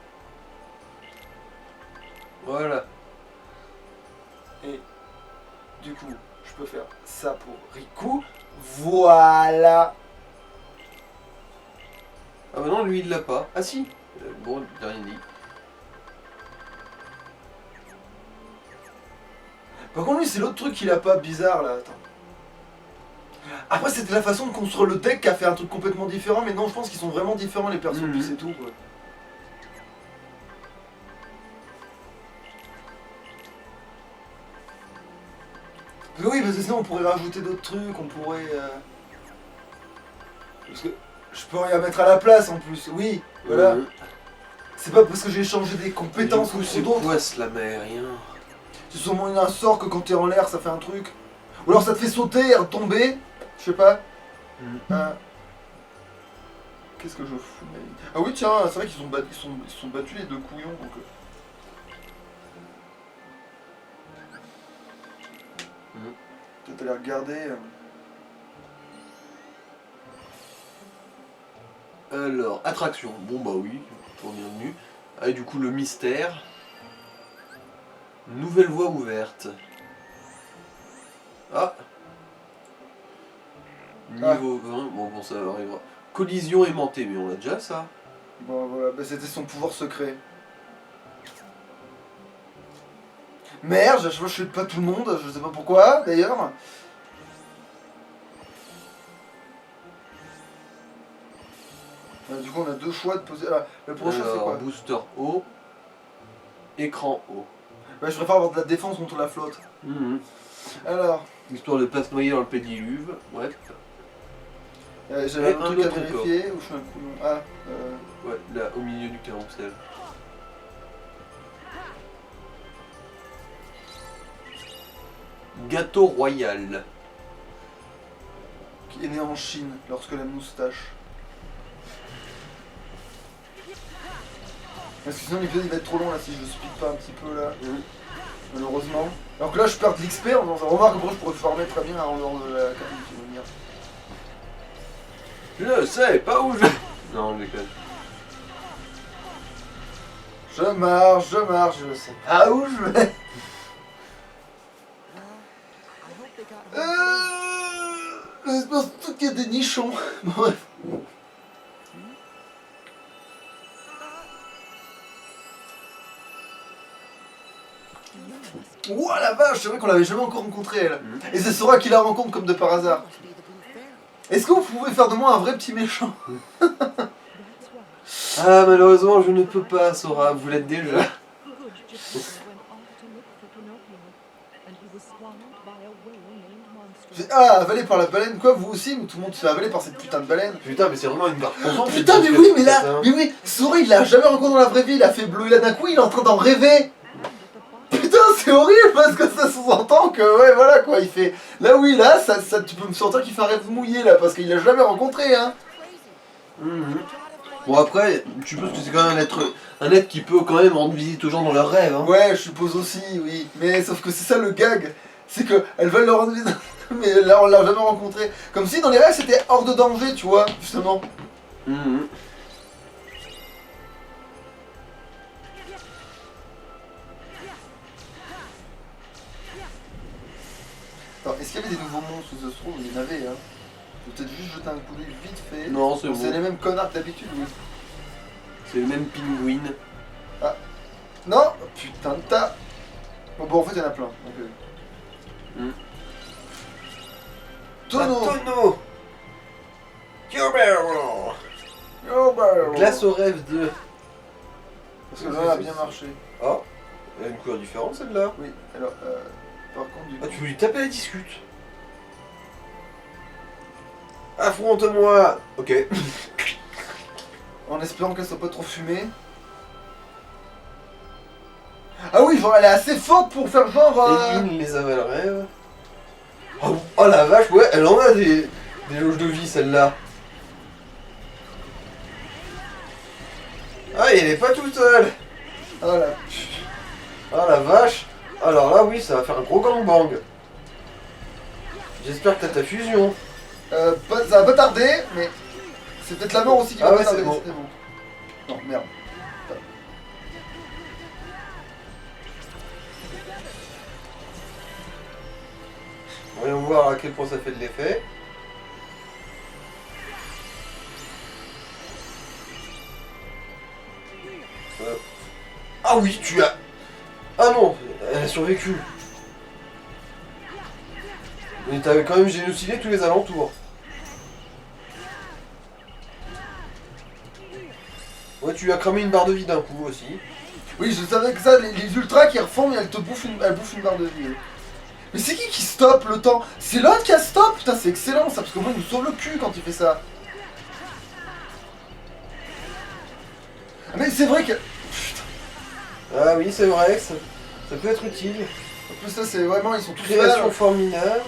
Voilà. Et du coup, je peux faire ça pour Riku. Voilà. Ah bah non, lui il l'a pas. Ah si. Bon, j'ai rien dit. Par contre, lui, c'est l'autre truc qu'il a pas bizarre là. Attends. Après, c'était la façon de construire le deck qui a fait un truc complètement différent, mais non, je pense qu'ils sont vraiment différents les persos, puis c'est tout quoi. Parce que oui, parce que sinon on pourrait rajouter d'autres trucs, on pourrait. Parce que je peux rien mettre à la place en plus, oui, voilà. C'est pas parce que j'ai changé des compétences ou c'est d'autres. quoi slam aérien? C'est sûrement un sort que quand t'es en l'air ça fait un truc. Ou alors ça te fait sauter et retomber. Je sais pas. Qu'est-ce que je fous mec? Ah oui tiens, c'est vrai qu'ils se sont battus les deux couillons donc. Peut-être aller regarder. Alors, attraction. Bon bah oui, pour bienvenue. Ah et du coup le mystère. Nouvelle voie ouverte. Ah. Niveau 20, bon ça arrivera. Collision aimantée, mais on a déjà ça. Bon voilà, bah, c'était son pouvoir secret. Merde, à chaque fois je fais pas tout le monde, je sais pas pourquoi d'ailleurs. Du coup on a deux choix de poser. Ah, le prochain c'est quoi? Booster haut, écran haut. Bah, je préfère avoir de la défense contre la flotte. Alors, Histoire de pas se noyer dans le pédiluve, ouais. j'avais un un truc à autre vérifier ou je suis un couillon. Ah, Ouais, là, au milieu du carrousel. Gâteau royal. qui est né en Chine lorsque la moustache. Parce que sinon l'épisode il va être trop long là si je le speed pas un petit peu là. Malheureusement. Alors que là je perds de l'XP en faisant ça. Remarque après je pourrais farmer très bien en dehors de la cabine qui va venir. Je sais pas où je... Non, je déconne. Je marche, je sais pas où je vais. I hope they got home. J'espère tout qu'il y a des nichons. Bref. Ouah la vache, c'est vrai qu'on l'avait jamais encore rencontrée elle. Et c'est Sora qui la rencontre comme de par hasard. Must be the Blue Fairy. Est-ce que vous pouvez faire de moi un vrai petit méchant? Ah, malheureusement, je ne peux pas, Sora, vous l'êtes déjà. Good just went off to look for Pinocchio, and he was swallowed by a whale-named monster. Ah, avalé par la baleine, quoi, vous aussi? Mais tout le monde se fait avaler par cette putain de baleine. Putain, mais c'est vraiment une garde concentrée. Putain, mais oui, mais là, mais oui, Sora il l'a jamais rencontré dans la vraie vie, il a fait bleu, et là d'un coup il est en train d'en rêver. Putain, c'est horrible parce que ça sous-entend que, ouais, voilà quoi, il fait. Là, oui, là, ça, tu peux me sentir qu'il fait un rêve mouillé là, parce qu'il l'a jamais rencontré, hein. Bon, après, je suppose que c'est quand même un être qui peut quand même rendre visite aux gens dans leurs rêves. Hein. Ouais, je suppose aussi, oui. Mais sauf que c'est ça le gag, c'est que elles veulent leur rendre visite, mais là on l'a jamais rencontré. Comme si dans les rêves c'était hors de danger, tu vois, justement. Attends, est-ce qu'il y avait des nouveaux monstres sous ce trouve? Il y en avait, hein. Je vais peut-être juste jeter un coup d'œil vite fait. Non, c'est C'est bon. les mêmes connards que d'habitude, oui. C'est le même pingouin. Non, putain de tas. Bon, en fait, il y en a plein. Donc, Tonneau. Tonneau. Oh, bah, Glace au rêve de... Parce que là, elle a bien marché. Oh, elle a une couleur différente celle-là. Oui, alors, par contre, du coup... Ah, tu veux lui taper la discute. Affronte-moi. Ok. En espérant qu'elle soit pas trop fumée. Ah oui, genre, elle est assez forte pour faire genre... Élimine les aval rêves. Oh, oh la vache, ouais, elle en a des jauges de vie celle-là. Ah, et elle est pas toute seule. Voilà. Ah la vache. Alors là, oui, ça va faire un gros gangbang. J'espère que t'as ta fusion. Ça va pas tarder, mais... C'est peut-être la mort aussi qui va Ah pas ouais, tarder. c'est bon. c'était Non, merde. Voyons voir à quel point ça fait de l'effet. Ah oui, tu as... Ah non, elle a survécu. Mais t'avais quand même génocidé tous les alentours. Ouais, tu lui as cramé une barre de vie d'un coup aussi. Oui, je savais que ça, les ultras qui reforment et elles te bouffent une barre de vie. Mais c'est qui stoppe le temps? C'est l'autre qui a stop? Putain, c'est excellent ça, parce que moi il nous sauve le cul quand il fait ça. Mais c'est vrai que... Ah oui, c'est vrai, ça peut être utile. En plus ça c'est vraiment, ils sont tous Création verts. formidable.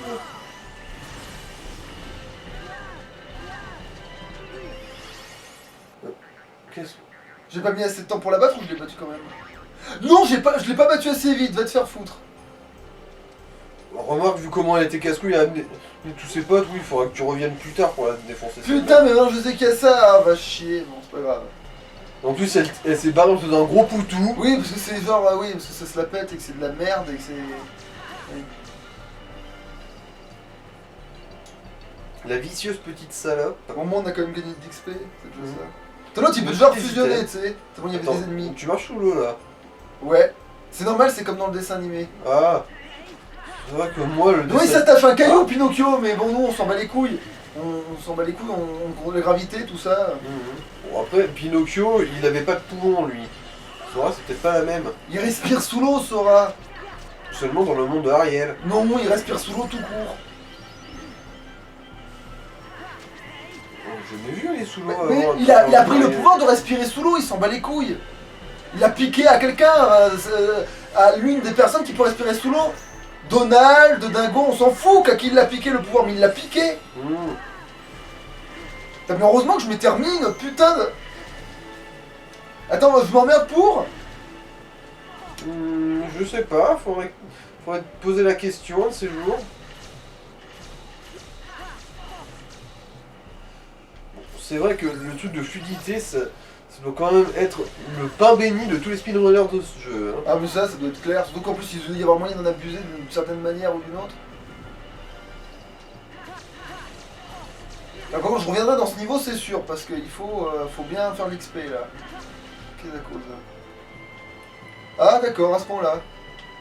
Qu'est-ce que... J'ai pas mis assez de temps pour la battre ou je l'ai battu quand même? Non, je l'ai pas battu assez vite, va te faire foutre. Remarque, vu comment elle était casse-couille avec tous ses potes, oui, il faudra que tu reviennes plus tard pour la défoncer. Putain, mais non, je sais qu'il y a ça, ah, va chier, bon c'est pas grave. En plus, elle s'est barrée en faisant un gros poutou. Oui, parce que c'est genre, oui, parce que ça se la pète et que c'est de la merde et que c'est... Oui. La vicieuse petite salope. Au moins, on a quand même gagné de l'XP, c'est déjà ça. T'as l'autre, il peut genre fusionner, tu sais. C'est bon, il y avait Attends, des ennemis. tu marches sous l'eau là. Ouais. C'est normal, c'est comme dans le dessin animé. Ah. C'est vrai que moi le Oui, il dessin- s'attache un caillou, Pinocchio, mais bon, nous, on s'en bat les couilles. On s'en bat les couilles, on la gravité, tout ça. Bon, après, Pinocchio, il avait pas de poumon lui. Sora, c'est peut-être pas la même. Il respire sous l'eau, Sora. Seulement dans le monde de Ariel. Non, il respire sous l'eau tout court. Oh, j'ai jamais vu aller sous l'eau Mais avant. il a pris le pouvoir de respirer sous l'eau, il s'en bat les couilles. Il a piqué à quelqu'un, à l'une des personnes qui peut respirer sous l'eau. Donald, Dingo, on s'en fout qu'à qui il l'a piqué le pouvoir, mais il l'a piqué. Putain, mais heureusement que je m'y termine, putain de... Attends, je m'emmerde pour... Je sais pas, faudrait te poser la question un de ces jours. C'est vrai que le truc de fluidité, ça doit quand même être le pain béni de tous les speedrunners de ce jeu. Hein. Ah mais ça doit être clair, surtout qu'en plus il doit y avoir moyen d'en abuser d'une certaine manière ou d'une autre. Là, par contre je reviendrai dans ce niveau c'est sûr, parce qu'il faut bien faire l'XP là. Qu'est-ce à cause Ah d'accord, à ce point-là.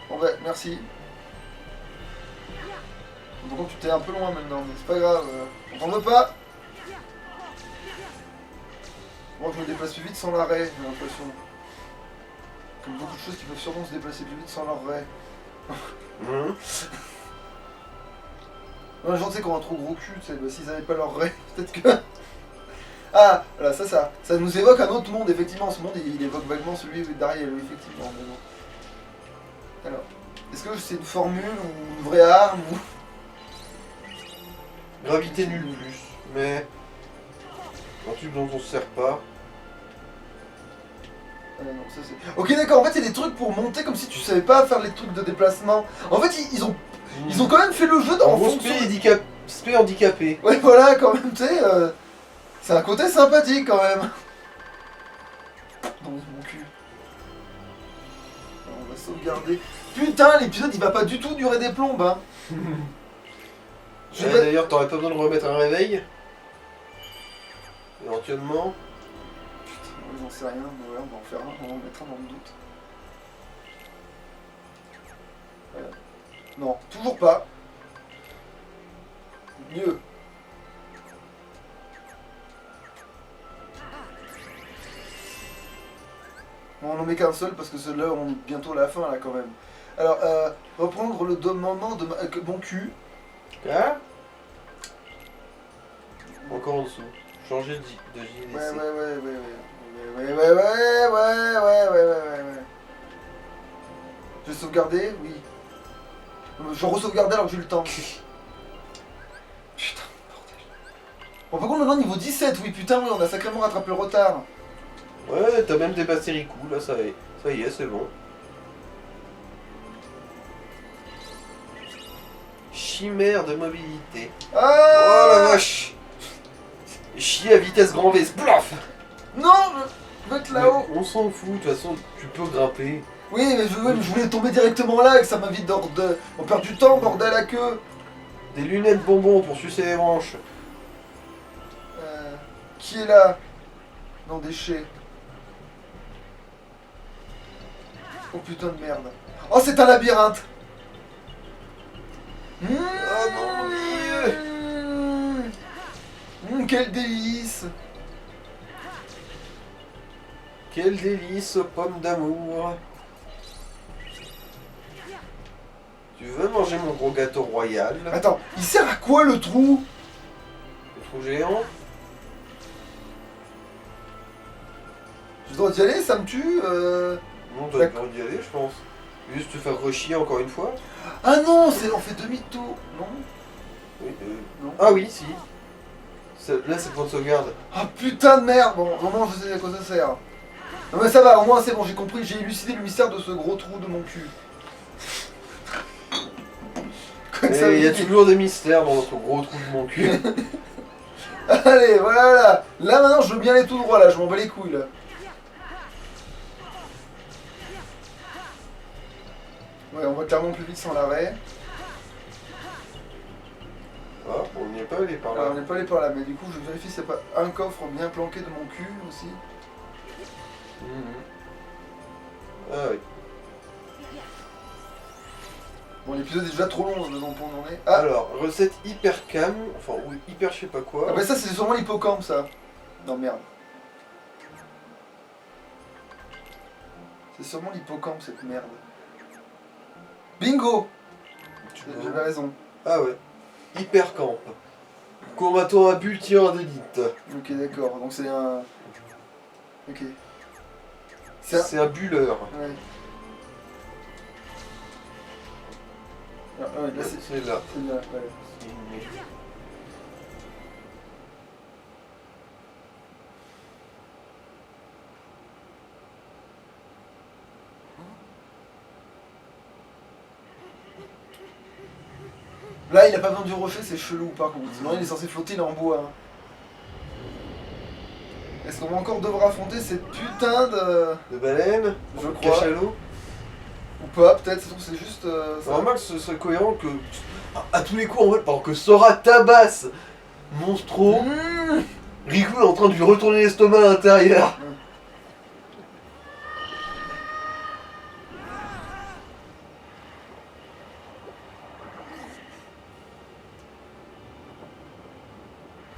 Bon bah merci. Par contre tu t'es un peu loin maintenant, mais c'est pas grave, on t'en veut pas. Moi je me déplace plus vite sans l'arrêt, j'ai l'impression. Comme beaucoup de choses qui peuvent sûrement se déplacer plus vite sans l'arrêt. Non, les gens tu sais qu'on a trop gros cul, tu sais, bah, s'ils avaient pas leur rêve, peut-être que... Ah, voilà, ça nous évoque un autre monde, effectivement, ce monde il évoque vaguement celui d'Ariel, effectivement, mais bon. Alors, est-ce que c'est une formule ou une vraie arme ou... Gravité nulle plus, mais... un truc dont on se sert pas. Non, ça c'est... Ok d'accord, en fait il y a des trucs pour monter comme si tu savais pas faire les trucs de déplacement. En fait ils ont quand même fait le jeu En en gros, fonction... spé handicapé. Ouais voilà quand même, tu sais, c'est un côté sympathique quand même. Dans mon cul. Alors, on va sauvegarder. Putain l'épisode il va pas du tout durer des plombes hein. Je vais pas- D'ailleurs, t'aurais pas besoin de remettre un réveil. Éventuellement. Putain, j'en sais rien, mais ouais, on va en faire un, on va en mettre un dans le doute. Non, toujours pas. Mieux. Bon, on en met qu'un seul parce que celui-là, on est bientôt à la fin là quand même. Alors, reprendre le moment de mon cul. Ah. Encore en dessous. Changer de JDC. Ouais. Je vais sauvegarder, oui. Je re-sauvegarder alors que j'ai le temps. Putain, bordel. Bon, par contre, maintenant, niveau 17, oui, putain, oui, on a sacrément rattrapé le retard. Ouais, t'as même dépassé Riku, là, ça y est, c'est bon. Chimère de mobilité. Ah Oh la vache! Chier à vitesse grand V, splaf! Non, je veux être là-haut. On s'en fout, de toute façon, tu peux grimper. Oui, mais je voulais tomber directement là, et que ça m'invite de... On perd du temps, bordel à queue. Des lunettes bonbons pour sucer les branches. Qui est là? Non, déchet. Oh putain de merde. Oh, c'est un labyrinthe. Oh mon Dieu! Quel délice. Quel délice aux pommes d'amour! Tu veux manger mon gros gâteau royal? Attends, il sert à quoi le trou? Le trou géant? Je dois y aller, ça me tue Non, t'as pas d'y aller, je pense. Juste te faire rechier encore une fois? Ah non, on fait demi-tour. Non? Oui, Non. Ah oui, si. Là, c'est pour de sauvegarde. Ah putain de merde. Bon, vraiment, je sais à quoi ça sert. Non mais ça va, au moins c'est bon, j'ai compris, j'ai élucidé le mystère de ce gros trou de mon cul. Quoi que ça Et il y a veut dire. toujours des mystères dans notre gros trou de mon cul. Allez, voilà. Là maintenant, je veux bien aller tout droit, là, je m'en bats les couilles, là. Ouais, on va clairement plus vite sans l'arrêt. Ah, on n'est pas allé par Alors, là. on n'est pas allé par là, mais du coup, je vérifie s'il n'y a pas un coffre bien planqué de mon cul aussi. Mhm. Ah oui. Bon, l'épisode est déjà trop long, on en est. Ah, Alors, recette hyper cam, enfin, ou hyper je sais pas quoi. ah bah ça, c'est sûrement l'hippocampe, ça. Non, merde. C'est sûrement l'hippocampe, cette merde. Bingo! J'avais raison. Ah ouais. Hyper camp. Combattant à bulle tireur d'élite. Ok, d'accord. Donc c'est un... Ok. C'est un... C'est un bulleur. Ouais. Ah, ouais, là, C'est là. c'est bien, ouais. Là, il a pas besoin du rocher, c'est chelou par contre. Sinon, il est censé flotter, il est en bois. Hein. Est-ce qu'on va encore devoir affronter cette putain de... De baleine. Je crois. Cachalot. Ou pas, peut-être, c'est juste... ça. Normal, ce serait cohérent que, à tous les coups, en fait, pendant que Sora tabasse Monstro, Mmh. Riku est en train de lui retourner l'estomac à l'intérieur.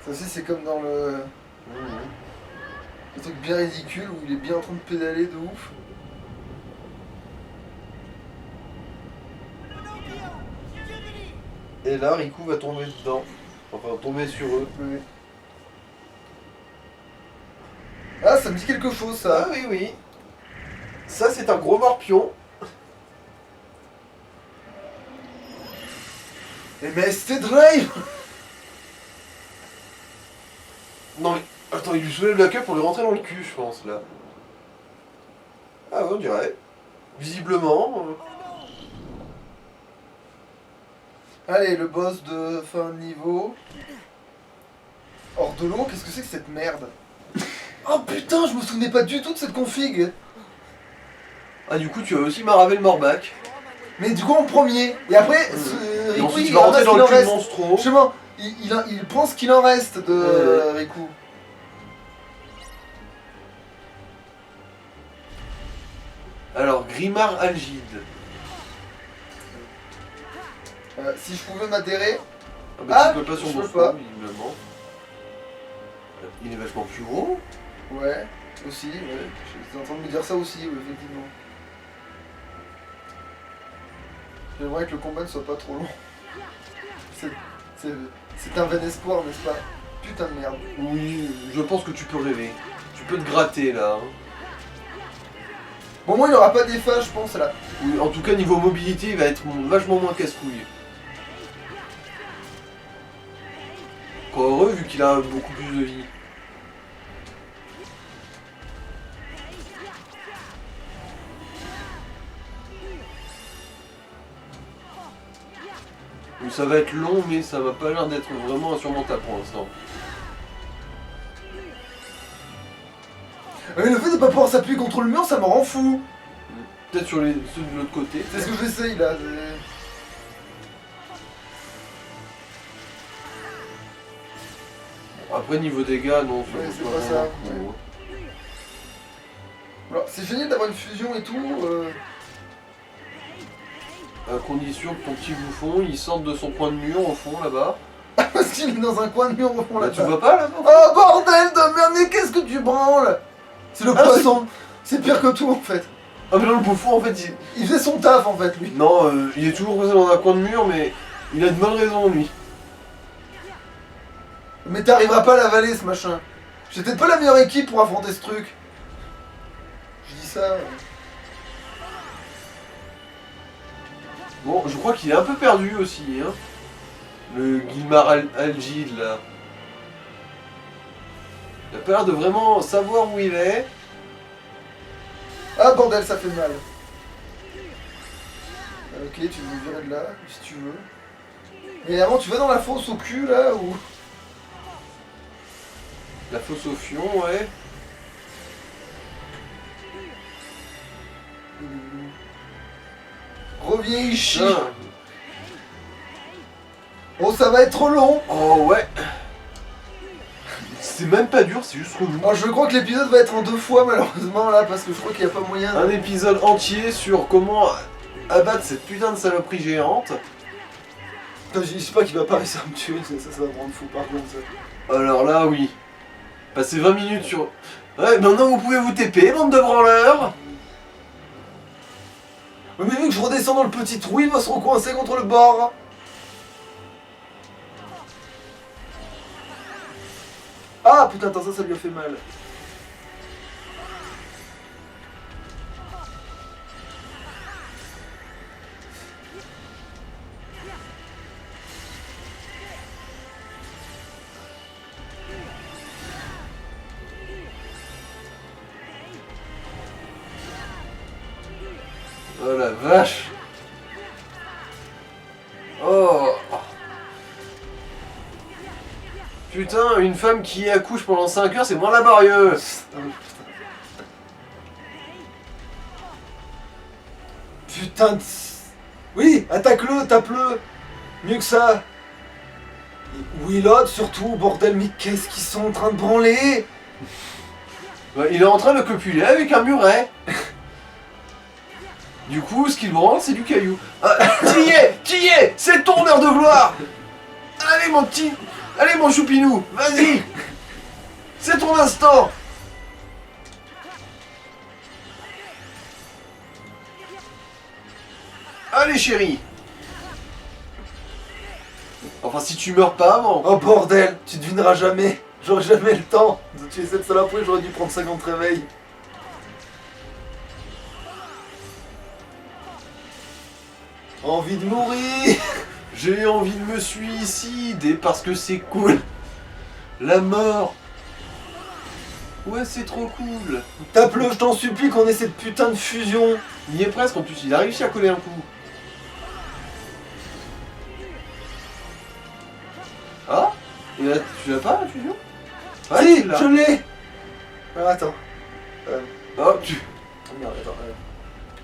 Ça aussi, c'est comme dans le truc bien ridicule où il est bien en train de pédaler de ouf. Et là, Riku va tomber dedans. Enfin, tomber sur eux. Ouais. Ah, ça me dit quelque chose, ça. Ah oui, oui. Ça, c'est un gros morpion. MST Drive. Non mais, attends, il lui soulève la queue pour lui rentrer dans le cul, je pense, là. Ah ouais, on dirait. Visiblement. Allez, le boss de fin de niveau. Hors de l'eau, qu'est-ce que c'est que cette merde? Oh putain, je me souvenais pas du tout de cette config. Ah, du coup, tu as aussi Maravel Morbac. Mais du coup en premier. Et après, Et Riku, ensuite, il il va rentrer ramasse dans ce le qu'il en cul de reste. Monstro. Justement, il prend ce qu'il en reste de Riku. Alors, Grimard Algide. Si je pouvais m'adhérer. Ah bah Ah, tu peux pas sur je peux Monstro, pas. visiblement. Il est vachement plus gros. Ouais, aussi, ouais. J'étais en train de me dire ça aussi, ouais, effectivement. J'aimerais que le combat ne soit pas trop long. C'est un vain espoir, n'est-ce pas? Putain de merde. Oui, je pense que tu peux rêver. Tu peux te gratter, là. Hein. Bon, moi, il aura pas d'effet, je pense, là. Oui, en tout cas, niveau mobilité, il va être vachement moins casse-couille. Quoi heureux, vu qu'il a beaucoup plus de vie. Oui, ça va être long, mais ça va pas l'air d'être vraiment insurmontable pour l'instant. Mais le fait de pas pouvoir s'appuyer contre le mur, ça me rend fou. Peut-être sur ceux de l'autre côté. C'est ce que j'essaye, là. Après, niveau dégâts, non, ça Ouais, vaut c'est pas pas vraiment ça, le coup, ouais. hein. Alors, c'est génial d'avoir une fusion et tout. À condition que ton petit bouffon, il sorte de son coin de mur au fond, là-bas. Parce qu'il est dans un coin de mur au fond, Là, là. tu vois pas, là-bas? Oh bordel de merde, mais qu'est-ce que tu branles? C'est le Ah, poisson. C'est pire que tout, en fait. Ah, mais non, le bouffon, en fait, Il faisait son taf, en fait, lui. Non, il est toujours resté dans un coin de mur, mais il a de bonnes raisons, lui. Mais t'arriveras pas à l'avaler, ce machin. J'ai peut-être pas la meilleure équipe pour affronter ce truc. Je dis ça. Bon, je crois qu'il est un peu perdu aussi, hein. Le Gilmar Algid, là. Il a pas l'air de vraiment savoir où il est. Ah bordel, ça fait mal. Ok, tu veux me virer de là, si tu veux. Mais avant, tu vas dans la fosse au cul, là, ou... La fosse au fion, ouais. Reviens ici. Putain. Oh, ça va être long. Oh ouais. C'est même pas dur, c'est juste relou. Oh, je crois que l'épisode va être en 2 fois malheureusement là, parce que je crois qu'il n'y a pas moyen. Un épisode entier sur comment abattre cette putain de saloperie géante. Putain, je sais pas qu'il va pas réussir à me tuer, ça va me rendre fou par contre. Ça. Alors là, oui. Passez 20 minutes sur... Ouais, maintenant vous pouvez vous TP, bande de branleurs. Ouais, mais vu que je redescends dans le petit trou, il va se recoincer contre le bord. Ah putain, attends, ça lui a fait mal. Oh la vache. Oh. Putain, une femme qui accouche pendant 5 heures, c'est moins laborieux. Putain de... Oui, attaque-le, tape-le. Mieux que ça. Willot surtout, bordel, mais qu'est-ce qu'ils sont en train de branler? Ouais, il est en train de copuler avec un muret. Du coup, ce qu'il branle, c'est du caillou. Ah, qui est c'est ton heure de gloire. Allez mon petit, allez mon choupinou, vas-y. C'est ton instant. Allez chérie. Enfin, si tu meurs pas avant. Oh bordel, tu devineras jamais. J'aurais jamais le temps de tuer cette saloperie, j'aurais dû prendre 50 réveils. Envie de mourir. J'ai envie de me suicider parce que c'est cool. La mort. Ouais, c'est trop cool. Tape-le, je t'en supplie, qu'on ait cette putain de fusion. Il y est presque en plus, il a réussi à coller un coup. Ah, et là, tu l'as pas la fusion? Ouais, Si, tu l'as. je l'ai. Ah, attends. Oh, tu... Non, attends.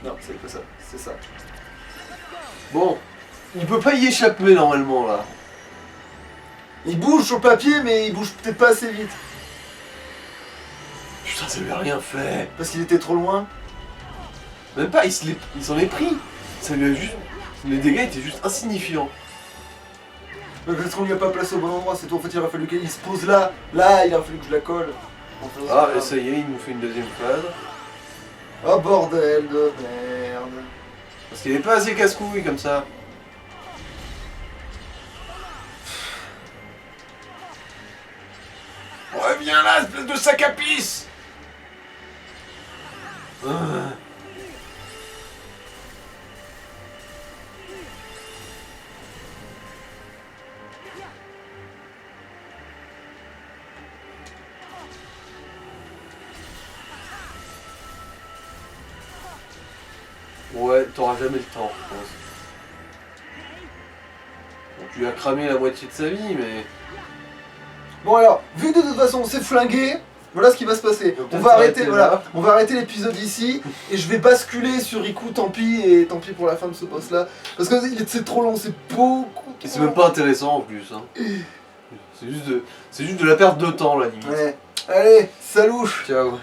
Non, c'est pas ça, c'est ça. Bon, il peut pas y échapper normalement là. Il bouge sur le papier, mais il bouge peut-être pas assez vite. Putain, ça lui a rien fait. Parce qu'il était trop loin. Même pas, il s'en est pris. Ça lui a juste... Les dégâts étaient juste insignifiants. Mais parce qu'on lui a pas placé au bon endroit, c'est tout. En fait, il aurait fallu qu'il se pose là. Là, il aurait fallu que je la colle. Enfin, c'est Ah, pas et grave. ça y est, il nous fait une deuxième phase. Oh bordel de merde. Parce qu'il est pas assez casse-couille comme ça. Reviens là, espèce de sac à pisse. Ouais, t'auras jamais le temps, je pense. Bon, tu lui as cramé la moitié de sa vie, mais... Bon alors, vu que de toute façon c'est flingué, voilà ce qui va se passer. Donc, On peut-être va arrêter, s'arrêter voilà, là. on va arrêter l'épisode ici et je vais basculer sur Riku, tant pis, et tant pis pour la fin de ce boss là. Parce que c'est trop long, c'est beaucoup Et c'est trop même pas intéressant en plus. Hein. C'est juste de la perte de temps, la limite. long. Ouais. Allez, salut. Ciao.